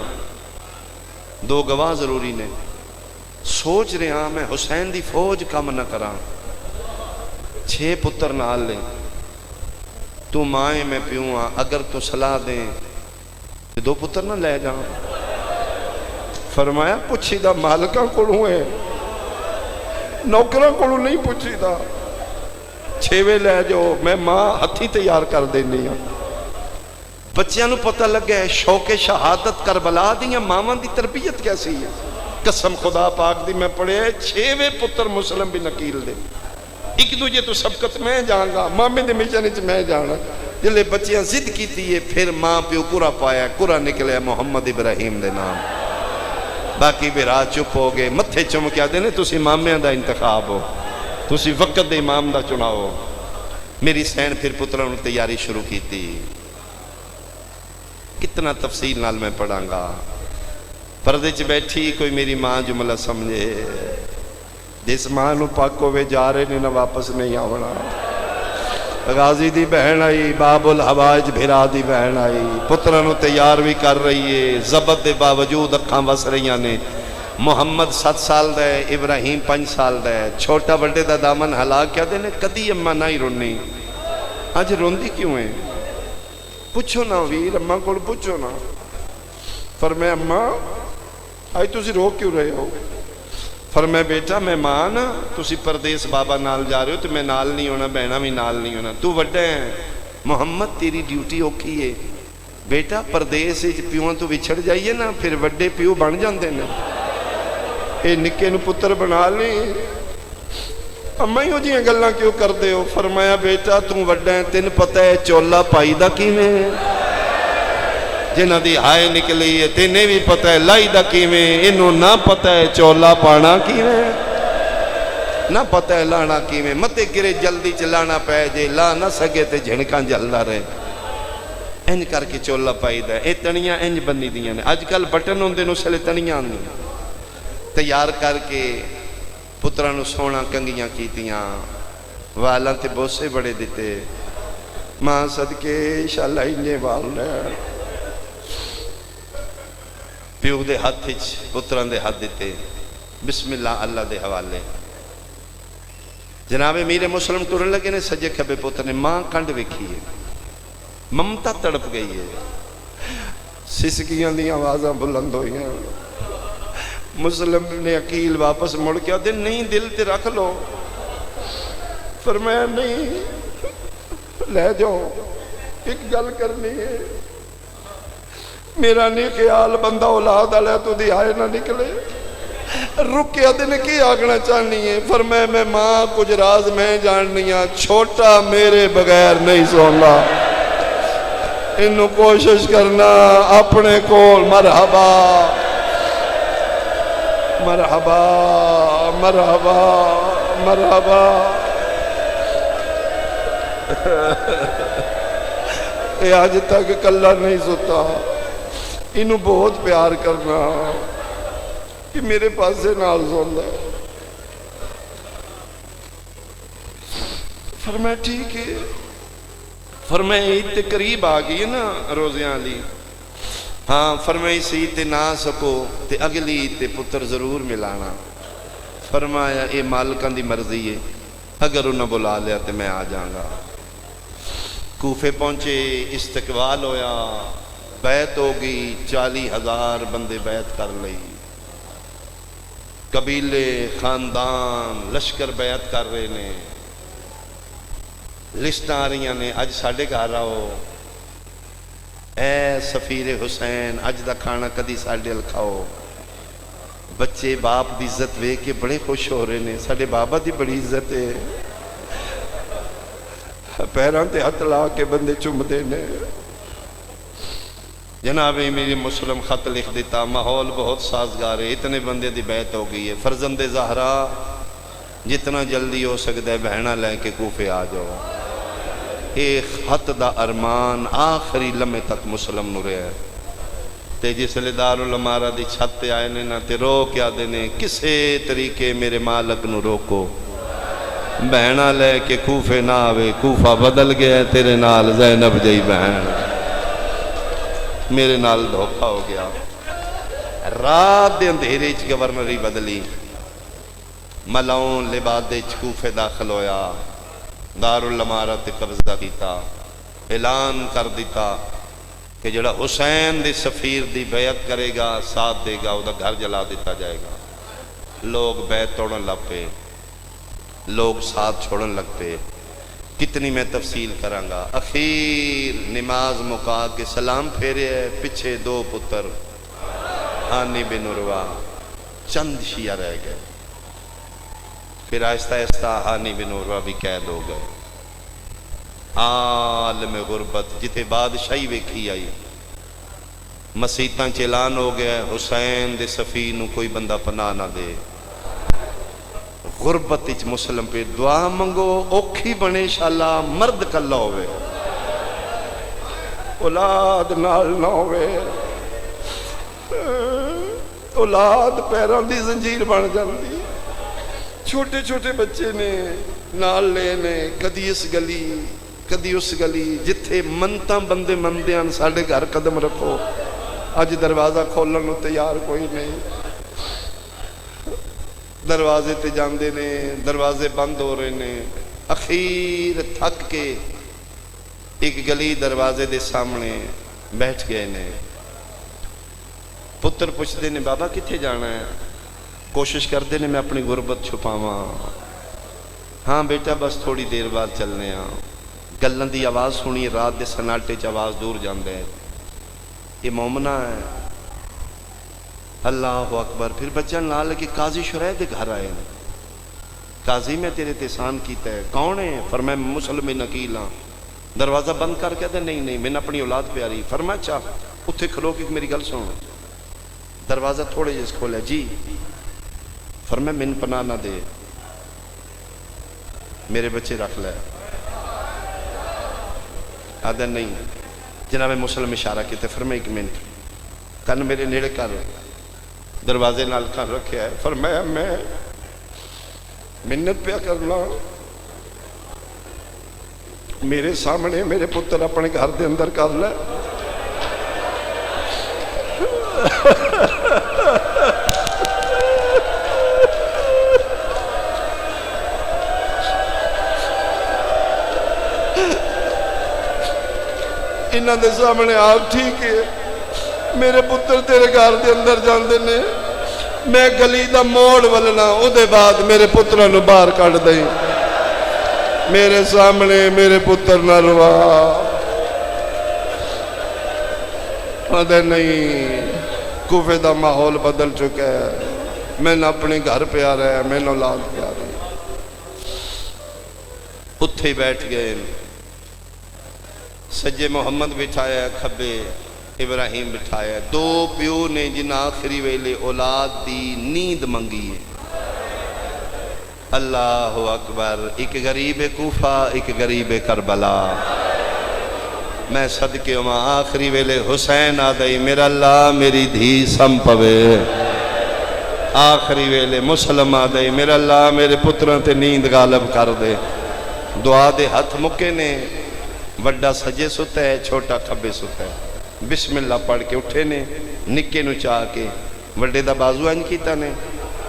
دو گواہ ضروری نے۔ سوچ رہا میں حسین دی فوج کم نہ کراں، 6 پتر نال لیں، تو مائیں میں پیوں آں، اگر تو صلاح دیں تو 2 پتر نہ لے جاؤں۔ فرمایا پوچھی دا مالکاں کڑوں ہے، نوکراں کڑوں نہیں پوچھی دا، 6 لے جاؤ، میں ماں ہتھی تیار کر دینی ہوں۔ بچیاں نو پتہ لگا ہے شوق شہادت کربلا دیاں ماواں دی تربیت کیسی ہے۔ قسم خدا پاک دی میں پڑھے 6 پتر مسلم بن عقیل دے، ایک دوجہ تو سبقت میں جاؤں گا، مامے دے مشن وچ میں جانا۔ جلے بچیاں ضد کیتی ہے، پھر ماں پیو قرا پایا، قرا نکلے محمد ابراہیم دے نام۔ باقی بھی رات چپ ہو گئے، متھے چم کیا دینے تسی مامیاں دا انتخاب ہو۔ تسی وقت دے امام دا چناؤ. میری سین پھر پتروں نے تیاری شروع کی تھی. کتنا تفصیل نال میں پڑھاں گا. پردے چ بیٹھی کوئی میری ماں جملہ سمجھے. جس ماں نو پاک ہوئے جا رہے نے نہ واپس نہیں آونا. غازی دی بہن آئی، باب الحوائج بھرا دی بہن آئی، پتروں نو تیار بھی کر رہی ہے. ضبط دے باوجود اکھاں وس رہیاں نے. محمد 7 سال دا ہے، ابراہیم 5 سال دا ہے. چھوٹا بڑے دا دامن ہلا کیا دے نے کدی اماں نہ ہی رونی. آج روندی کیوں ہے؟ پوچھو نا ویر، اماں کو پوچھو نا. فرمایا اماں آج تسی رو کیوں رہے ہو؟ فرمایا بیٹا میں ماں نا، تسی پردیس بابا نال جا رہے ہو تو میں نال نہیں ہونا، بہنا بھی نال نہیں ہونا. تو وڈا ہے محمد، تیری ڈیوٹی اوکھی ہے. بیٹا پردیس پیوان تو وچھڑ جائیے نا، پھر وڈے پیو بن جاندے نا. اے نکے نو پتر بنا لی. اماں ہی ہو جیاں گلاں کیوں کر دے ہو؟ فرمایا بیٹا تو وڈا ہے، تین پتہ ہے چولا پائی دا کیویں؟ جنہ دی ہائے نکلی ہے تینے بھی پتہ ہے لائی دا کیویں. انہوں نہ پتہ ہے چولا پانا کیویں، نہ پتہ ہے لانا کیویں. متے گرے جلدی چلانا پہ جے، لا نہ سکے تے جھنکاں جلدا رہے. انج کر کے چولا پائی دا. اے تنیاں انج بنی دیاں نے. اج کل بٹن ہوندے نو سلے تنیاں آندیاں. تیار کر کے پتراں نو سونا کنگیاں کیتیاں، والاں تے بوسے بڑے دیتے. ماں صدقے انشاءاللہ انہیں وال رہے. پیو دے ہاتھ پتران دے ہاتھ دیتے. بسم اللہ اللہ دے حوالے. جناب میرے مسلم ٹرن لگے نے، سجے کھبے پتر نے. ماں کنڈ ویکھی ہے، ممتا تڑپ گئی ہے. سسکیاں دی آوازاں بلند ہوئی ہیں. مسلم نے عقیل واپس مڑ کے دے نہیں دل تے رکھ لو. فرمایا نہیں لے جاؤ، ایک گل کرنی ہے. میرا نہیں خیال بندہ اولاد آلے تو دی آئے نہ نکلے. رکیا دن کی آگنا چاہنی ہے. فرمایا میں ماں کچھ راز میں جاننی ہاں، چھوٹا میرے بغیر نہیں سونا. انہوں کوشش کرنا اپنے کول. مرحبا مرحبا مرحبا مرحبا. اے آج تک کلہ نہیں سوتا. انہوں بہت پیار کرنا کہ میرے پاس سے نال سن ہے. فرمایا ٹھیک ہے. فرمایا عید تے قریب آ گئی نا روزیاں لی. ہاں فرمائی سی تے نہ سکو تے اگلی تے پتر ضرور ملانا. فرمایا اے مالکان دی مرضی ہے، اگر انہوں بلا لیا تے میں آ جاؤں گا. کوفے پہنچے، استقبال ہویا، بیعت ہو گئی. 40,000 بندے بیعت کر لئی. قبیلے خاندان لشکر بیعت کر رہے نے. لسٹاں آ رہی نے، اج ساڑھے گھر آؤ، اے سفیر حسین اج دا کھانا کدی ساڑھے کھاؤ. بچے باپ دی عزت وے کے بڑے خوش ہو رہے نے. ساڑھے بابا دی بڑی عزت ہے. پیران تے ہاتھ لا کے بندے چوم دے نے. جناب میری مسلم خط لکھ دیتا. ماحول بہت سازگار ہے. اتنے بندے دی بیعت ہو گئی ہے. فرزند زہرا جتنا جلدی ہو سکتا ہے بہنا لے کے کوفے آ جاؤ. ایک خط دا ارمان آخری لمحے تک مسلم نو رہا ہے. تے جس لئے دارالعمارہ دی چھت تے آئے نے نا تے رو کیا دینے کسے طریقے میرے مالک نو روکو. بہنا لے کے کوفے نہ آوے. کوفہ بدل گیا ہے تیرے نال زینب جئی بہن. میرے نال دھوکہ ہو گیا. رات دے اندھیرے چ گورنری بدلی. ملاؤن لبادے چ کوفے داخل ہویا. دارالعمارہ تے قبضہ کیتا. اعلان کر دیتا کہ جڑا حسین دے سفیر دی بیعت کرے گا ساتھ دے گا وہ گھر جلا دیتا جائے گا. لوگ بیعت توڑن لگ پے، لوگ ساتھ چھوڑن لگ پے. کتنی میں تفصیل کراں گا. اخیر نماز مکا کے سلام پھیرے ہے. پچھے 2 پتر ہانی بن عروہ، چند شیعہ رہ گئے. پھر آہستہ آہستہ ہانی بن عروہ بھی قید ہو گئے. عالم غربت جتے بادشاہی ویکھی آئی. مسیتاں چلان ہو گیا حسین دے سفیر نو کوئی بندہ پناہ نہ دے. غربت وچ مسلم پہ دعا منگو اوکھی بنے انشاءاللہ مرد کلا ہوئے اولاد نال نہ ہوئے اولاد پیروں دی زنجیر بن جاندی چھوٹے چھوٹے بچے نے نال لے نے کدی اس گلی کدی اس گلی جتھے منتاں بندے مندیاں ساڑھے گھر قدم رکھو اج دروازہ کھولن نو تیار کوئی نہیں دروازے تے جاندے نے دروازے بند ہو رہے نے اخیر تھک کے ایک گلی دروازے دے سامنے بیٹھ گئے نے پتر پوچھتے نے بابا کتھے جانا ہے کوشش کرتے نے میں اپنی غربت چھپاواں ہاں بیٹا بس تھوڑی دیر بعد چلنے گلن دی آواز سنی رات دے سناٹے چ آواز دور جاندے یہ مومنہ ہے اللہ اکبر پھر بچہ نال کہ قاضی شرح دے گھر آئے قاضی میں تیرے تحسان کیتا ہے کون ہے فرمایا مسلم نکیل ہاں دروازہ بند کر کے نہیں نہیں میں نے اپنی اولاد پیاری فرمایا اچھا اتھے کھلو کہ میری گل سن دروازہ تھوڑے جس کھولا جی فرمایا من پناہ نہ دے میرے بچے رکھ لے آدھا نہیں جناب مسلم اشارہ کیتے فرمایا ایک منٹ کن میرے نیڑے کر دروازے نال کر رکھے ہے فرمایا میں منت پیا کرنا میرے سامنے میرے پتر اپنے گھر دے اندر کر لے انہاں دے سامنے آپ ٹھیک ہے میرے پتر تیرے گھر دے اندر جاندے نے میں گلی دا موڑ ولنا او دے بعد میرے پتروں نو باہر کڈ دیں میرے سامنے میرے پتر نہ روا آدھے نہیں کوفے دا ماحول بدل چکا ہے میں نہ اپنے گھر پہ آ رہا ہے میں نہ اولاد پہ آ رہی اتھے بیٹھ گئے سجے محمد بٹھایا کھبے ابراہیم بٹھایا دو پیو نے جن آخری ویلے اولاد دی نیند منگی ہے اللہ اکبر ایک غریب کوفہ ایک غریب کربلا میں صدقے ہوں آخری ویلے حسین آدھائی میرا اللہ میری دھی سم پوے آخری ویلے مسلم آدھائی میرا اللہ میرے پتروں تے نیند غالب کر دے دعا دے ہاتھ مکے نے وڈا سجے ستا ہے چھوٹا کھبے ستا ہے بسم اللہ پڑھ کے اٹھے نے نکے نو چاہ کے وڈے دا بازو انج کیتا نے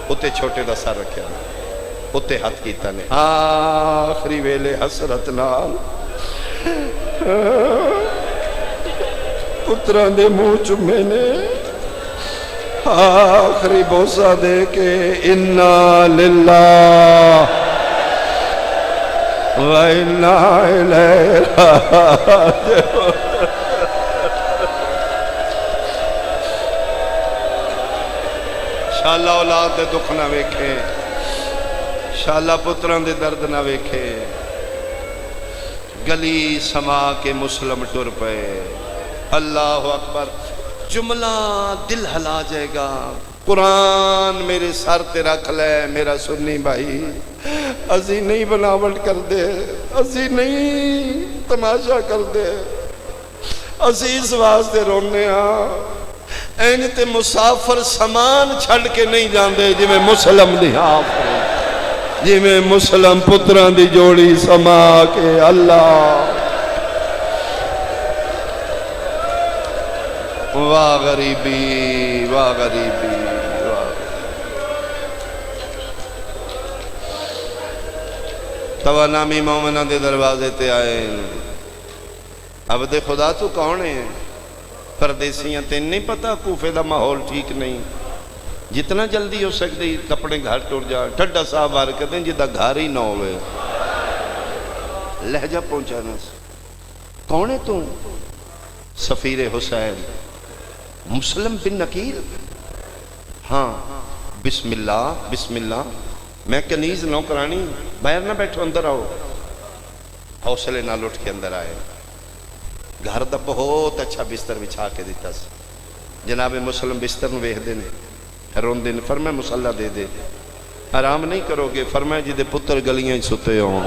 اتے چھوٹے دا سر رکھیا اتے ہاتھ کیتا نے آخری ویلے حسرت نال پتران دے منہ چومے نے آخری بوسہ دے کے انا للہ وَإِنَّا إِلَيْهِ رَاجِعُونَ شاءاللہ اولاد دے دکھ نہ ویکھے شاءاللہ پتران دے درد نہ ویکھے گلی سما کے مسلم ٹر پے اللہ اکبر جملہ دل ہلا جائے گا قرآن میرے سر تے رکھ لے میرا سنی بھائی ازی نہیں بناوٹ کر دے ازی نہیں تماشا کر دے ازی اس واسطے رونے این تے مسافر سامان چھڑ کے نہیں جاندے جی میں مسلم دی جی میں مسلم پتران دی جوڑی سما کے اللہ واہ غریبی واہ غریبی توانامی مومنہ دے دروازے تے آئے عبد خدا تو کون ہے پردیسیاں تے نہیں پتا کوفے دا ماحول ٹھیک نہیں جتنا جلدی ہو سکتے کپڑے گھر ٹور جا ٹھڈا صاحب آر کہتے ہیں جدہ گھر ہی نہ ہوئے لہجہ پہنچانا کون ہے تو سفیر حسین مسلم بن نکیل ہاں بسم اللہ میں کنیز نوکرانی باہر نہ بیٹھو اندر آؤ حوصلے نہ لٹ کے اندر آئے گھر دا بہت اچھا بستر بچھا کے دیتا جناب مسلم بستر نو ویکھ دے نے رون دے نے فرمایا مصلی دے دے آرام نہیں کرو گے، فرمایا جی دے پتر گلیاں ستے ہوں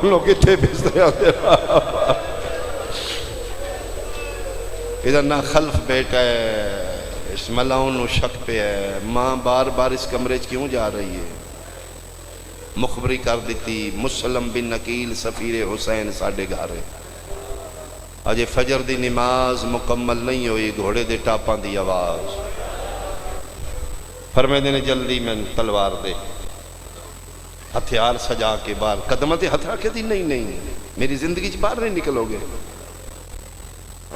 لوگ اتھے بسترے آتے ادھر نہ خلف بیٹا ہے، اس ملاؤں نو شک پہ ہے، ماں بار بار اس کمرے کیوں جا رہی ہے؟ مخبری کر دیتی مسلم بن نکیل سفیر حسین ساڑھے گھارے، اجے فجر دی نماز مکمل نہیں ہوئی، گھوڑے دے ٹاپاں دی آواز، فرمائے دینے جلدی میں تلوار دے، ہتھیار سجا کے باہر قدمہ تے ہتھیار کے دی نہیں میری زندگی باہر نہیں نکلو گے،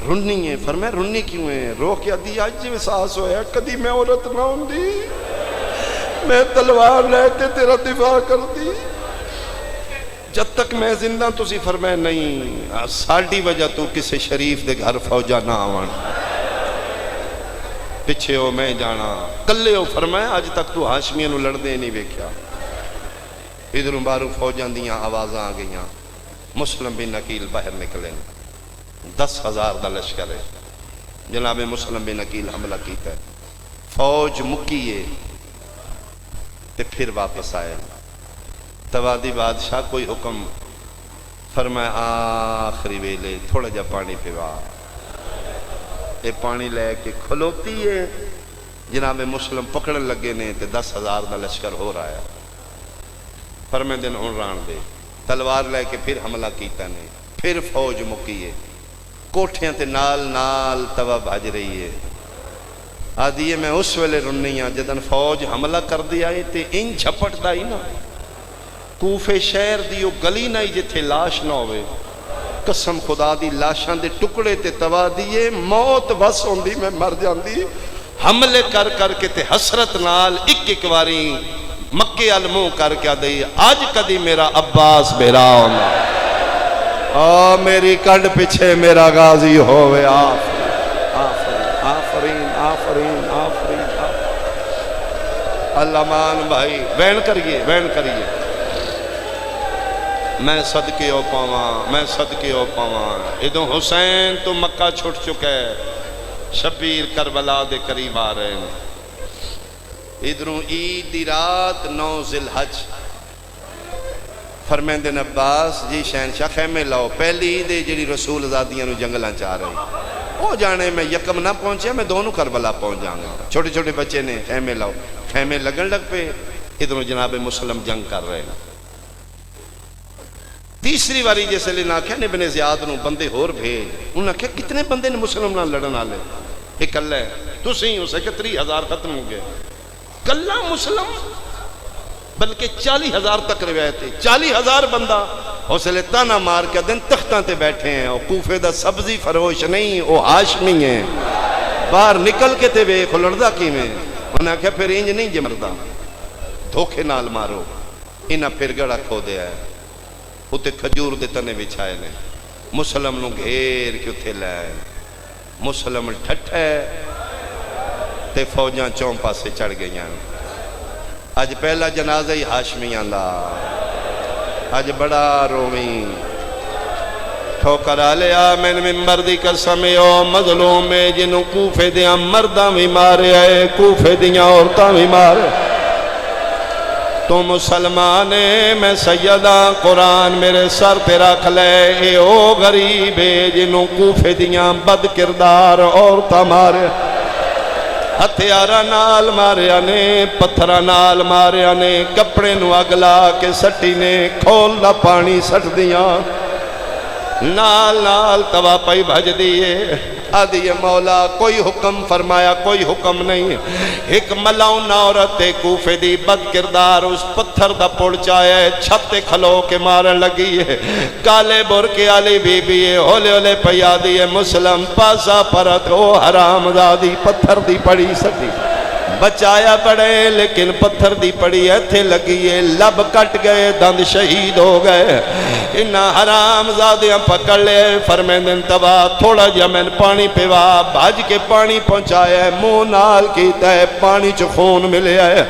رنی ہے، فرمائے رنی کیوں ہے؟ رو کے دی آج جی وساس ہویا کدی میں عورت نہ ہوں دی، میں تلوار لے کے تیرا دفاع کر دی جب تک میں زندہ، تسی فرمائے نہیں ساڑھی وجہ تو کسے شریف دے گھر فوجہ نہ آوان، پچھے ہو میں جانا کلے ہو، فرمائے آج تک تو ہاشمیاں نو لڑ دے نہیں بیکھیا، ادھروں بارو فوجان دیاں آوازاں آ گئیاں، مسلم بن نکیل باہر نکلیں، 10,000 دا لشکر ہے، جناب مسلم بن نکیل حملہ کیتا ہے، فوج مکیے تے پھر واپس آئے، توادی بادشاہ کوئی حکم، فرمایا آخری ویلے تھوڑا جا پانی پیوا، اے پانی لے کے کھلوتی ہے، جناب مسلم پکڑ لگے نے تے 10,000 دا لشکر ہو رہا ہے، فرمائے دن ان ران دے، تلوار لے کے پھر حملہ کیتا نے، پھر فوج مکیے، کوٹھیاں تے نال نال توا بھاج رہی ہے، آدھی ہے میں اس ویلے رنی ہاں جدن فوج حملہ کر دیا ہے تے ان جھپٹ دائی نا، کوفے شہر دیو گلی نائی جتھے لاش نہ ہوئے، قسم خدا دی لاشاں دے ٹکڑے تے توا دیئے، موت بس ہوندی میں مر جاندی، حملے کر کر کے تے حسرت نال ایک واری مکے علموں کر کے آدھی آج کدی میرا عباس بہرا ہونا، میری کنڈ پچھے میرا غازی ہوئے، آفرین آفرین آفرین اللہ مان بھائی وین کریے میں صدقے ہو پاواں، میں صدقے ہو پاواں، ادھوں حسین تو مکہ چھوٹ چکے، شبیر کربلا دے قریب آ رہے ہیں، ادھروں عید دی رات 9 ذی الحج، فرمیندے عباس جی شہنشاہ خیمے لاؤ، پہلی عید جڑی رسول زادیاں نو جنگلاں چاہ رہی، وہ جانے میں یکم نہ پہنچے میں دونوں کربلا پہنچ جاؤں گا، چھوٹے چھوٹے بچے نے خیمے لاؤ، خیمے لگن لگ پہ، ادھروں جناب مسلم جنگ کر رہے ہیں، تیسری واری جیسے لینا کیا نے ابن زیاد نو بندے ہور بھیج، انہوں نے کہا کتنے بندے نے مسلم نہ لڑن آلے، ایک اللہ ہے تو صحیح ہو سکے 30,000 ختم ہو گئے، کلہ مسلم بلکہ 40,000 تک روایت ہے، 40,000 بندہ حوصلے تانا مار کے دن تختاں تے بیٹھے ہیں، اور کوفے دا سبزی فروش نہیں وہ ہاشمی ہیں، باہر نکل کے تے بے کھلڑدہ کی میں، انہوں نے کہا پھر انج نہیں جمردہ، دھوکے نال مارو، انہاں پھر گڑا کھو دیا ہے، اتے کھجور دے تنے بچھائے نے، مسلم نو گھیر کے اتھے لائے، مسلم ٹھٹھے تے فوجاں چومپا سے چڑھ گئیاں، آج پہلا جنازہ ہی ہاشمیاں دا، آج بڑا رومی، ٹھوکر آلیا میں ممبر دی قسمیو مظلوم میں جنہوں کوفے دیاں مرداں بھی مارے آئے، کوفے دیاں عورتاں بھی مارے، تو مسلمانے میں سیدہ قرآن میرے سر پہ رکھ لے، اے او غریب جنہوں کوفے دیاں بد کردار عورتاں مارے، ہتھیارہ نال ماریا نے، پتھرہ نال ماریا نے، کپڑے نو اگلا کے سٹی نے، کھول دا پانی سٹ دیاں، نال نال توا پائی بھج دیئے، آدھی مولا کوئی حکم فرمایا کوئی حکم نہیں، ایک ملاؤن عورت کوفے دی بد کردار اس پتھر دا پڑ چاہے چھتے کھلو کے مارن لگی ہے، کالے برکے آلی بی بی ہولے ہولے پیا دیئے، مسلم پاسا پرت او حرام دادی پتھر دی پڑی سکی، بچایا پڑے لیکن پتھر دی پڑی ایتھے لگی ہے، لب کٹ گئے دند شہید ہو گئے، انہا حرام زادیاں پکڑ لے، فرمیندن تبا تھوڑا جا میں پانی پیوا، بھاج کے پانی پہنچایا ہے، منہ نال کیتا ہے، پانی چو خون ملے ہے،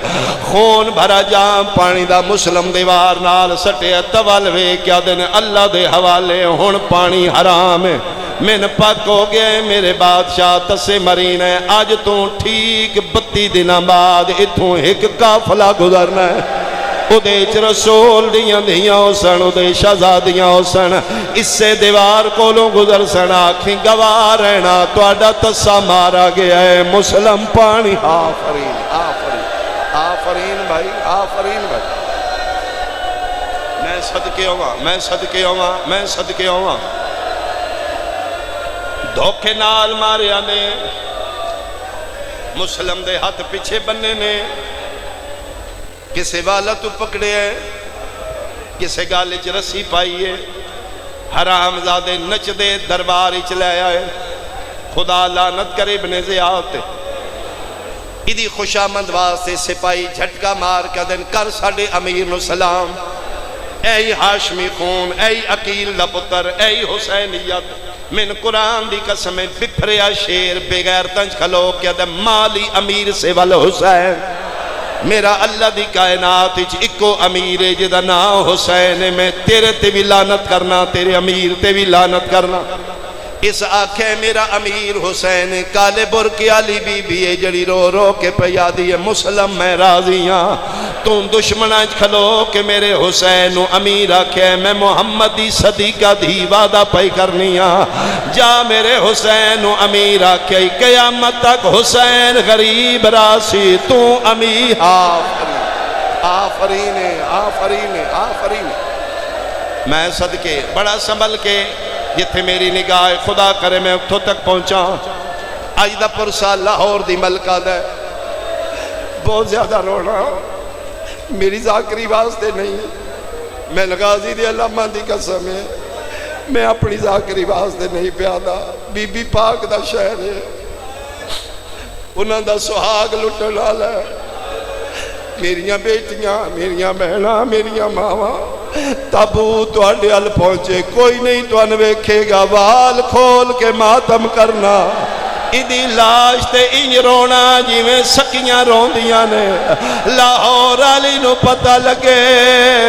خون بھرا جام پانی دا، مسلم دیوار نال سٹے تولوے کیا دن اللہ دے حوالے ہون پانی حرام ہے، من پاک ہو گئے میرے بادشاہ تسے مرین ہے آج تو ٹھیک 32 دن بعد اتھوں ایک قافلہ گزرنا ہے ادھے رسول دیاں دیاں ہو سن ادھے شہزادیاں ہو سن اس سے دیوار کولوں گزر سن آنکھیں گواہ رہنا تواڈا تسا مارا گیا ہے مسلم پانی آفرین آفرین آفرین بھائی آفرین بھائی میں صدقے ہوا میں صدقے ہوا میں صدقے ہوا دھوکے نال ماریا نے مسلم دے ہاتھ پیچھے بننے نے کسے والا تو پکڑے ہے کسے گالے چ رسی پائی ہے حرام زادے نچ دے درباری چلے آئے خدا لعنت کرے ابن زیاد ادھی خوشامند واسطے سپاہی جھٹکا مار کا دن کر ساڑے امیر نو سلام اے ہاشمی خون اے عقیل دا پتر اے حسینیت من قرآن دی قسم بکھریا شیر بغیر تنج کھلو کیا دے مالی امیر سے والحسین میرا اللہ دی کائنات اکو امیر جدہ نا حسین میں تیرے تے بھی لعنت کرنا تیرے امیر تے بھی لعنت کرنا اس آنکھیں میرا امیر حسین کالے برکی علی بی بی جڑی رو رو کے پیادی ہے مسلم میں راضیاں تم دشمنہ کھلو کہ میرے حسین امیر آنکھیں میں محمدی صدیقہ دی وعدہ پائی کرنیاں جا میرے حسین امیر آنکھیں قیامت تک حسین غریب راسی تو امیر آفرین آفرین آفرین میں صدقے بڑا سنبھل کے جتھے میری نگاہ خدا کرے میں اتھو تک پہنچا آج دا پرسا لاہور دی ملکہ دے بہت زیادہ رونا میری ذاکری واسطے نہیں میں غازی دی علامہ دی قسم ہے میں اپنی ذاکری واسطے نہیں پیادا بی بی پاک دا شہر ہے انہاں دا سہاگ لٹن والا ہے میریاں بیٹیاں میریاں بہناں میریاں ماواں تابوت تواڈے ال پہنچے کوئی نہیں تواں ویکھے گا وال کھول کے ماتم کرنا ادی لاش تے انج رونا جویں سکیاں روندیاں نے لاہور والی نو پتہ لگے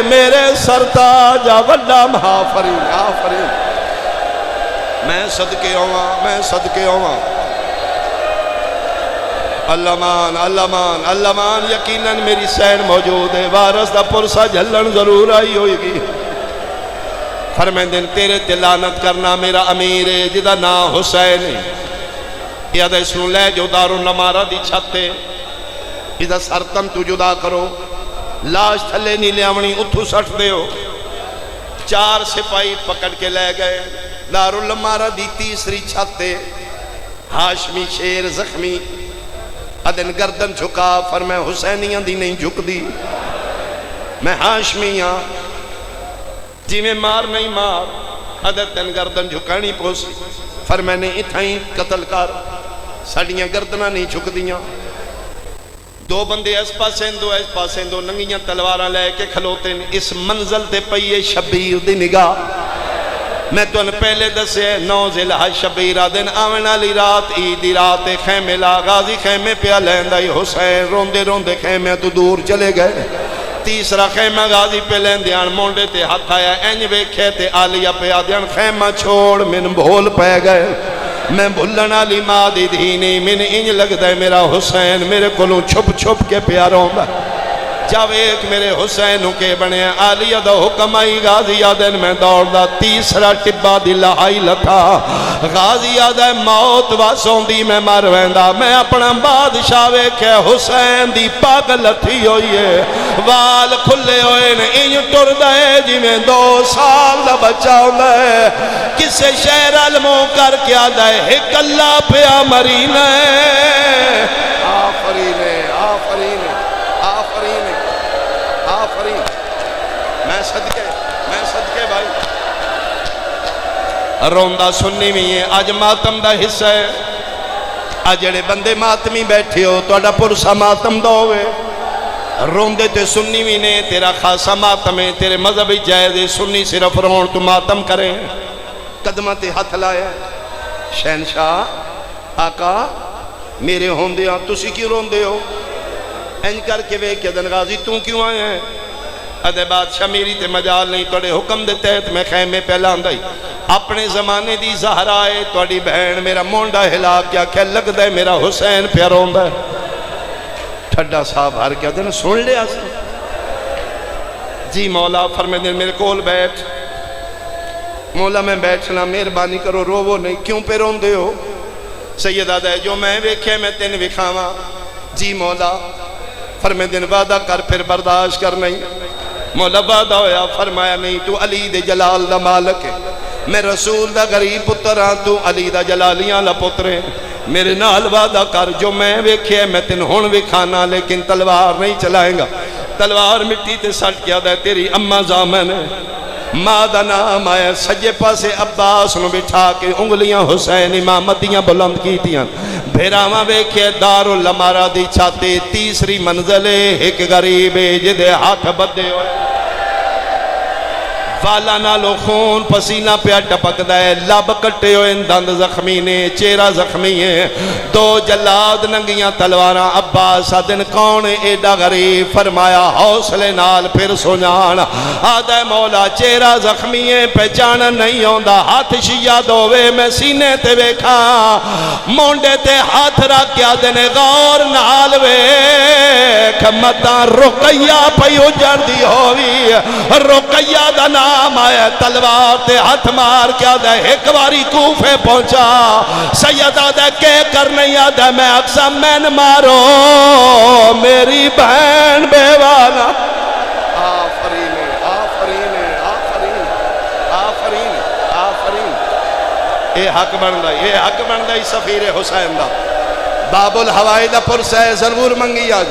میرے سرتاج وڈا آفرین آفرین میں صدقے ہوواں میں صدقے ہوواں اللہ مان اللہ مان اللہ مان یقیناً میری سین موجود ہے وارث دا پرسا جھلن ضرور آئی ہوئی گی فرمائیں دن تیرے تے لعنت کرنا میرا امیر ہے جدہ نا حسین ہے یاد اس نو لے جو دارو نمارا دی چھتے جدہ سرتم تو جدا کرو لاش تھلے نہیں لیاونی اتھو سٹ دے ہو 4 سپاہی پکڑ کے لے گئے دارو نمارا دی تیسری چھتے ہاشمی شیر زخمی ادن گردن جھکا فرمائے حسینیاں دی نہیں جھک دی میں ہاشمیاں جی میں مار نہیں مار ادن گردن جھکانی پوسی فرمائے نے اتھائیں قتل کر ساڑیاں گردناں نہیں جھک دیاں 2 بندے اس پاسیں دو ننگیاں تلواراں لے کے کھلوتے ہیں اس منزل تے پئیے شبیر دی نگاہ میں تو ان پہلے دسے 9 ذوالحج شبیرہ دن آونا لی رات عیدی رات خیمے لا غازی خیمے پہ لیندائی حسین روندے روندے خیمے تو دور چلے گئے تیسرا خیمہ غازی پہ لیندیاں مونڈے تے ہاتھ آیا اینج ویکھے تے آلیا پہ آدیاں خیمہ چھوڑ من بھول پہ گئے میں بھلنا لی ماں دی دھینی من انج لگ دے میرا حسین میرے کلوں چھپ چھپ کے پیاروں با جاویک میرے حسین کے بنے آلیہ دا حکم آئی غازی آدن میں دوڑ دا تیسرا ٹبا دی لہائی لتھا غازی آدن موت واسوں دی میں مر ویندہ میں اپنا بادشاہ ویکھے حسین دی پاگ لتھی ہوئی ہے وال کھلے ہوئے نے انج ٹر دے جی میں 2 سال دا بچہ ہوئے کسے شہر علموں کر کیا دے ایک اللہ پہ آمرین ہے آفرین آفرین آفرین آفرین میں صدقے بھائی روندہ سننی میں یہ آج ماتم دا حصہ ہے آج جڑے بندے ماتمی بیٹھے ہو تو اڈا پرسا ماتم دا ہوئے روندے تے سننی میں نے تیرا خاصا ماتم ہے تیرے مذہبی جائزے سننی صرف رون تو ماتم کریں قدمہ تے ہاتھ لائے شہنشاہ آقا میرے ہوندیاں تسی کیوں روندے ہو این کر کے وے کہ دن غازی توں کیوں آئے ہیں ادے بادشاہ میری تے مجال نہیں، توڑے حکم دے تحت میں خیمے پہلا اندائی اپنے زمانے دی زہرا ہے توڑی بہن میرا مونڈا ہلا کیا کہ لگ دے میرا حسین پیاروں ہے ٹھڈا صاحب ہر کیا دن سن لیا جی مولا فرمائے دن میرے کول بیٹھ مولا میں بیٹھنا مہربانی کرو روو نہیں کیوں پہ رون دے ہو سیدہ دے جو میں ویکھے میں تین وکھاواں جی مولا فرمائے دن وعدہ کر پھر برداشت کر نہیں مولا وعدہ ہویا فرمایا نہیں تو علی دے جلال دا مالک ہے میں رسول دا غریب پتر ہاں تو علی دا جلالیاں لا پترے میرے نال وعدہ کر جو میں ویکھے میں تین ہون وکھانا لیکن تلوار نہیں چلائیں گا تلوار مٹی تے سٹ کیا دے تیری اماں زامن ہے ماں دا نام آیا سجے پاسے عباس نو بٹھا کے انگلیاں حسین امامتیاں بلند کیتیاں بھیراواں ویکھے دار الامارہ دی چھاتے تیسری منزلے ایک غریب جدے ہاتھ بدے ہوئے والا نالو خون پسینہ پیا ٹپک دائے لب کٹے ہوئے دند زخمی نے چہرہ زخمی ہے دو جلاد ننگیاں تلواراں عباس دن کون ایڈا غریب فرمایا حوصلے نال پھر سنان آدھے مولا چہرہ زخمی ہے پہچان نہیں ہوندہ ہاتھ شیعہ دووے میں سینے تے ویکھا مونڈے تے ہاتھ رکھ کیا دنے غور نال ویکھ متا رقیہ پہ اجڑ دی ہوئی رقیہ دا نام آیا تلوار تے ہاتھ مار کیا دے ایک باری کوفے پہنچا سیدہ دے کے کر نہیں آدھے میں اقسم میں نہ مارو میری بہن بیوانا آفرین آفرین آفرین آفرین آفرین اے حق بن دائی سفیر حسین دا باب الحوائی دا پرسے ضرور منگی آج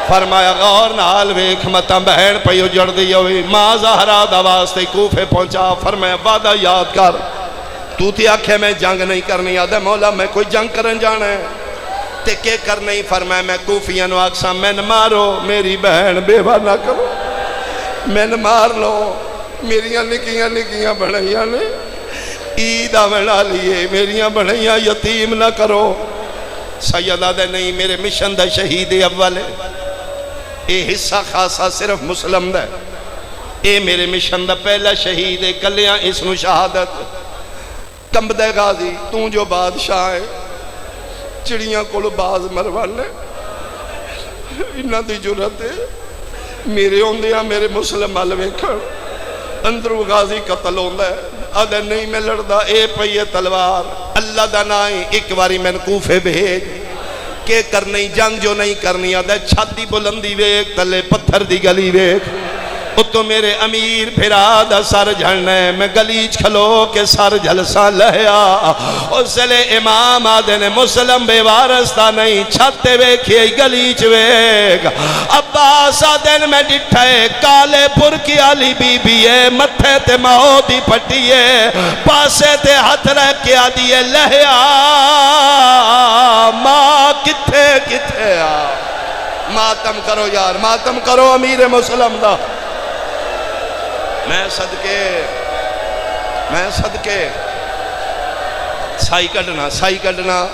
فرمایا غور نال ویکھ متا بہن پہ اجڑ دی ہوئی ماں زہرا دا واسطے کوفے پہنچا فرمایا وعدہ یاد کر تو تھی آکھے میں جنگ نہیں کرنی آدھے مولا میں کوئی جنگ کرن جانا ہے تے کے کر نہیں فرمایا میں کوفیاں نو آکسا میں نہ مارو میری بہن بیوہ نہ کرو میں نہ مار لو میریاں نکیاں بڑھائیاں نے عید آوڑا لیے میریاں بڑھائیاں یتیم نہ کرو سیدہ دے نہیں میرے مشن دا شہید اول ہے اے حصہ خاصا صرف مسلم دا اے میرے مشن دا پہلا شہید ہے کلیاں اس نو شہادت کمب دے غازی توں جو بادشاہ ہے چڑیاں کولو باز مروانے انہاں دی جرت ہے میرے ہوندیاں میرے مسلم علوے کھڑ اندرو غازی قتل ہوندہ ہے آدھے نہیں میں لڑدا اے پئیے تلوار اللہ دا نائیں ایک باری میں کوفے بھیج کہ کرنی جنگ جو نہیں کرنی آدھے چھاتی بلندی ویک تلے پتھر دی گلی ویک اتو میرے امیر پھرا دا سر جھڑنے میں گلیچ کھلو کے سر جھلسا لہیا اس لے امام آدھے نے مسلم بے وارستہ نہیں چھتے ویکھئے گلیچ ویک عباس آدھے میں ڈٹھے کالے پور کی علی بی بی ہے متھے تے مہودی پٹیے پاسے تے ہتھ رہ کیا دیئے لہیا ماں کتھے کتھے ماتم کرو یار ماتم کرو امیر مسلم دا میں صدقے سائی کڑنا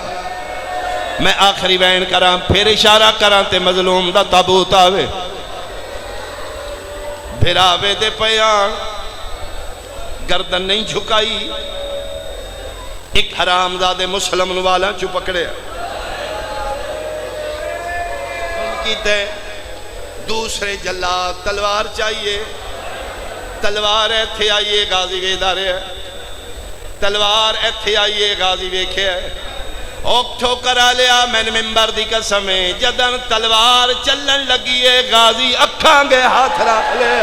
میں آخری وین کراں پھر اشارہ کراں تے مظلوم دا تابوت آوے بھراوے دے پیان گردن نہیں جھکائی ایک حرام زادے مسلم نوالا چو پکڑے ان کی تے دوسرے جلاد تلوار چاہیے تلوار ایتھے آئیے غازی ویدارے ہے تلوار ایتھے آئیے غازی ویکھے ہے اوکٹھو کرا لیا میں نے ممبر دی قسمیں جدن تلوار چلن لگیے غازی اکھاں گے ہاتھ رکھ لے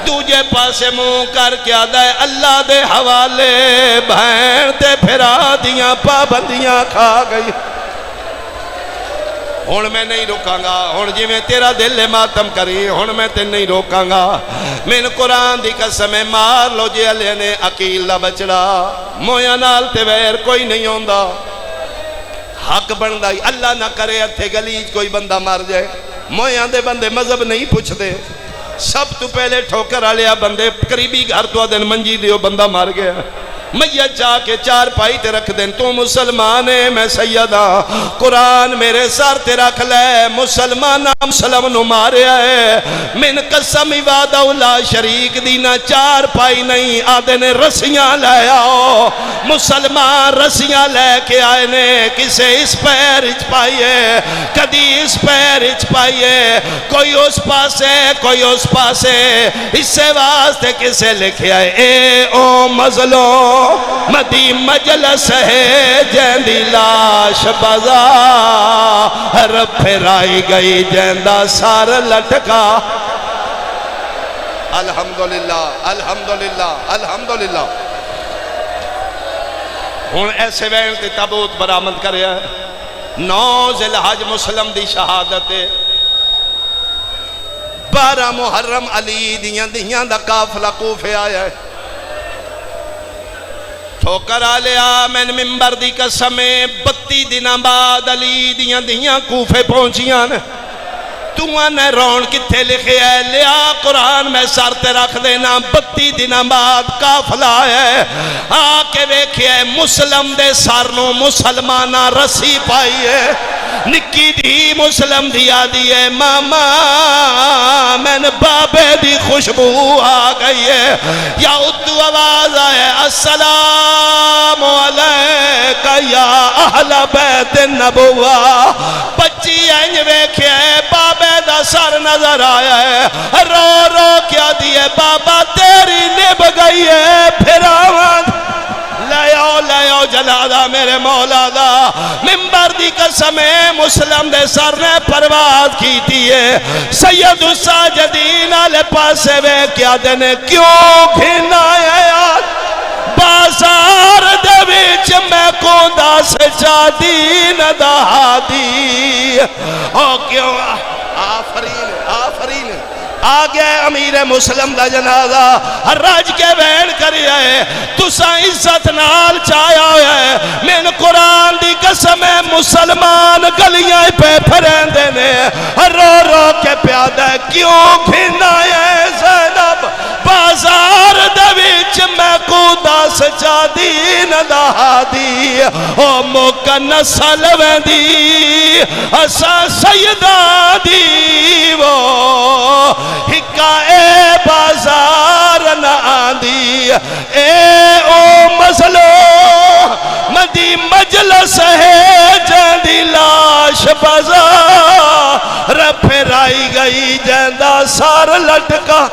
دوجے پاسے منہ کر کے آدھے اللہ دے حوالے بہن تے پھرا دیاں پابندیاں کھا گئی ہون میں نہیں روکاں گا ہون جی میں تیرا دل ماتم کری ہون میں تے نہیں روکاں گا میں قرآن دی قسمیں مار لو جی علیہ نے عقیل دا بچڑا مویا نال تے ویر کوئی نہیں ہوندہ حق بندائی اللہ نہ کرے اتھے گلیج کوئی بندہ مار جائے مویا دے بندے مذہب نہیں پوچھ دے سب تو پہلے ٹھوکر آلیا بندے قریبی گھر تو دن منجی دیو بندہ مار گیا میت جا کے چار پائی تے رکھ دیں تو مسلمان ہے میں سیدہ قرآن میرے سر تے رکھ لے مسلمان مسلم نو ماریا ہے من قسم وعدہ لا شریک دینا چار پائی نہیں آدھے نے رسیاں لے آؤ مسلمان رسیاں لے کے آئے نے کسے اس پیر اچ پائیے کدی اس پیر اچ پائیے کوئی اس پاسے کوئی اس پاسے اس سے واسطے کسے لکھے آئے اے او مظلوم مدی مجلس ہے جیندی لاش بازار پھرائی گئی جیندہ سار لٹکا الحمدللہ الحمدللہ الحمدللہ ہون ایسے وین تے تابوت برآمد کرے ہیں 9 ذی الحج مسلم دی شہادت 12 محرم علی دیاں دا قافلہ کوفے آیا ہے ٹھوکر آلیا میں ممبر دی قسمیں 32 دنوں بعد علی دیاں کوفے پہنچیاں تو نے رون کتھے لکھے ہے لیا قرآن میں سر تے رکھ دینا 32 دنوں بعد قافلہ ہے آکے ویکھے مسلم دے سارنوں مسلمانہ رسی پائی ہے نکی دی مسلم دیا دیئے ماما میں نے بابے دی خوشبو آ گئی ہے یا ادو آواز آئے السلام علیکہ یا اہل بیت النبوہ بچی اینج ویکھے بابے دا سر نظر آیا ہے رو رو کیا دیئے بابا تیری نب گئی ہے پھر آوان لے آؤ جلادہ میرے مولا دا ممبر دی قسمیں مسلم دے سر نے پرواز کی دیئے سید الساجدین آلے پاسے وے کیا دینے کیوں گھنا ہے یاد بازار دے ویچ میں کوندا سے جادین دا دی او کیوں آفرین آفرین آگے امیر مسلم دا جنازہ حراج کے وین کری ہے تسا عزت نال چایا ہے من قرآن دی قسم مسلمان گلیاں پہ پھرین دینے رو رو کے پیادہ کیوں گھنا ہے زینب بازار دویچ میں کودا سچا دین دا دی او موقع نسل ویندی اسا سیدہ دی وہ ہکا اے بازار نہ آندی اے او مسلو مدی مجلس ہے جیندی لاش بازار پھرائی گئی جیندہ سار لٹکا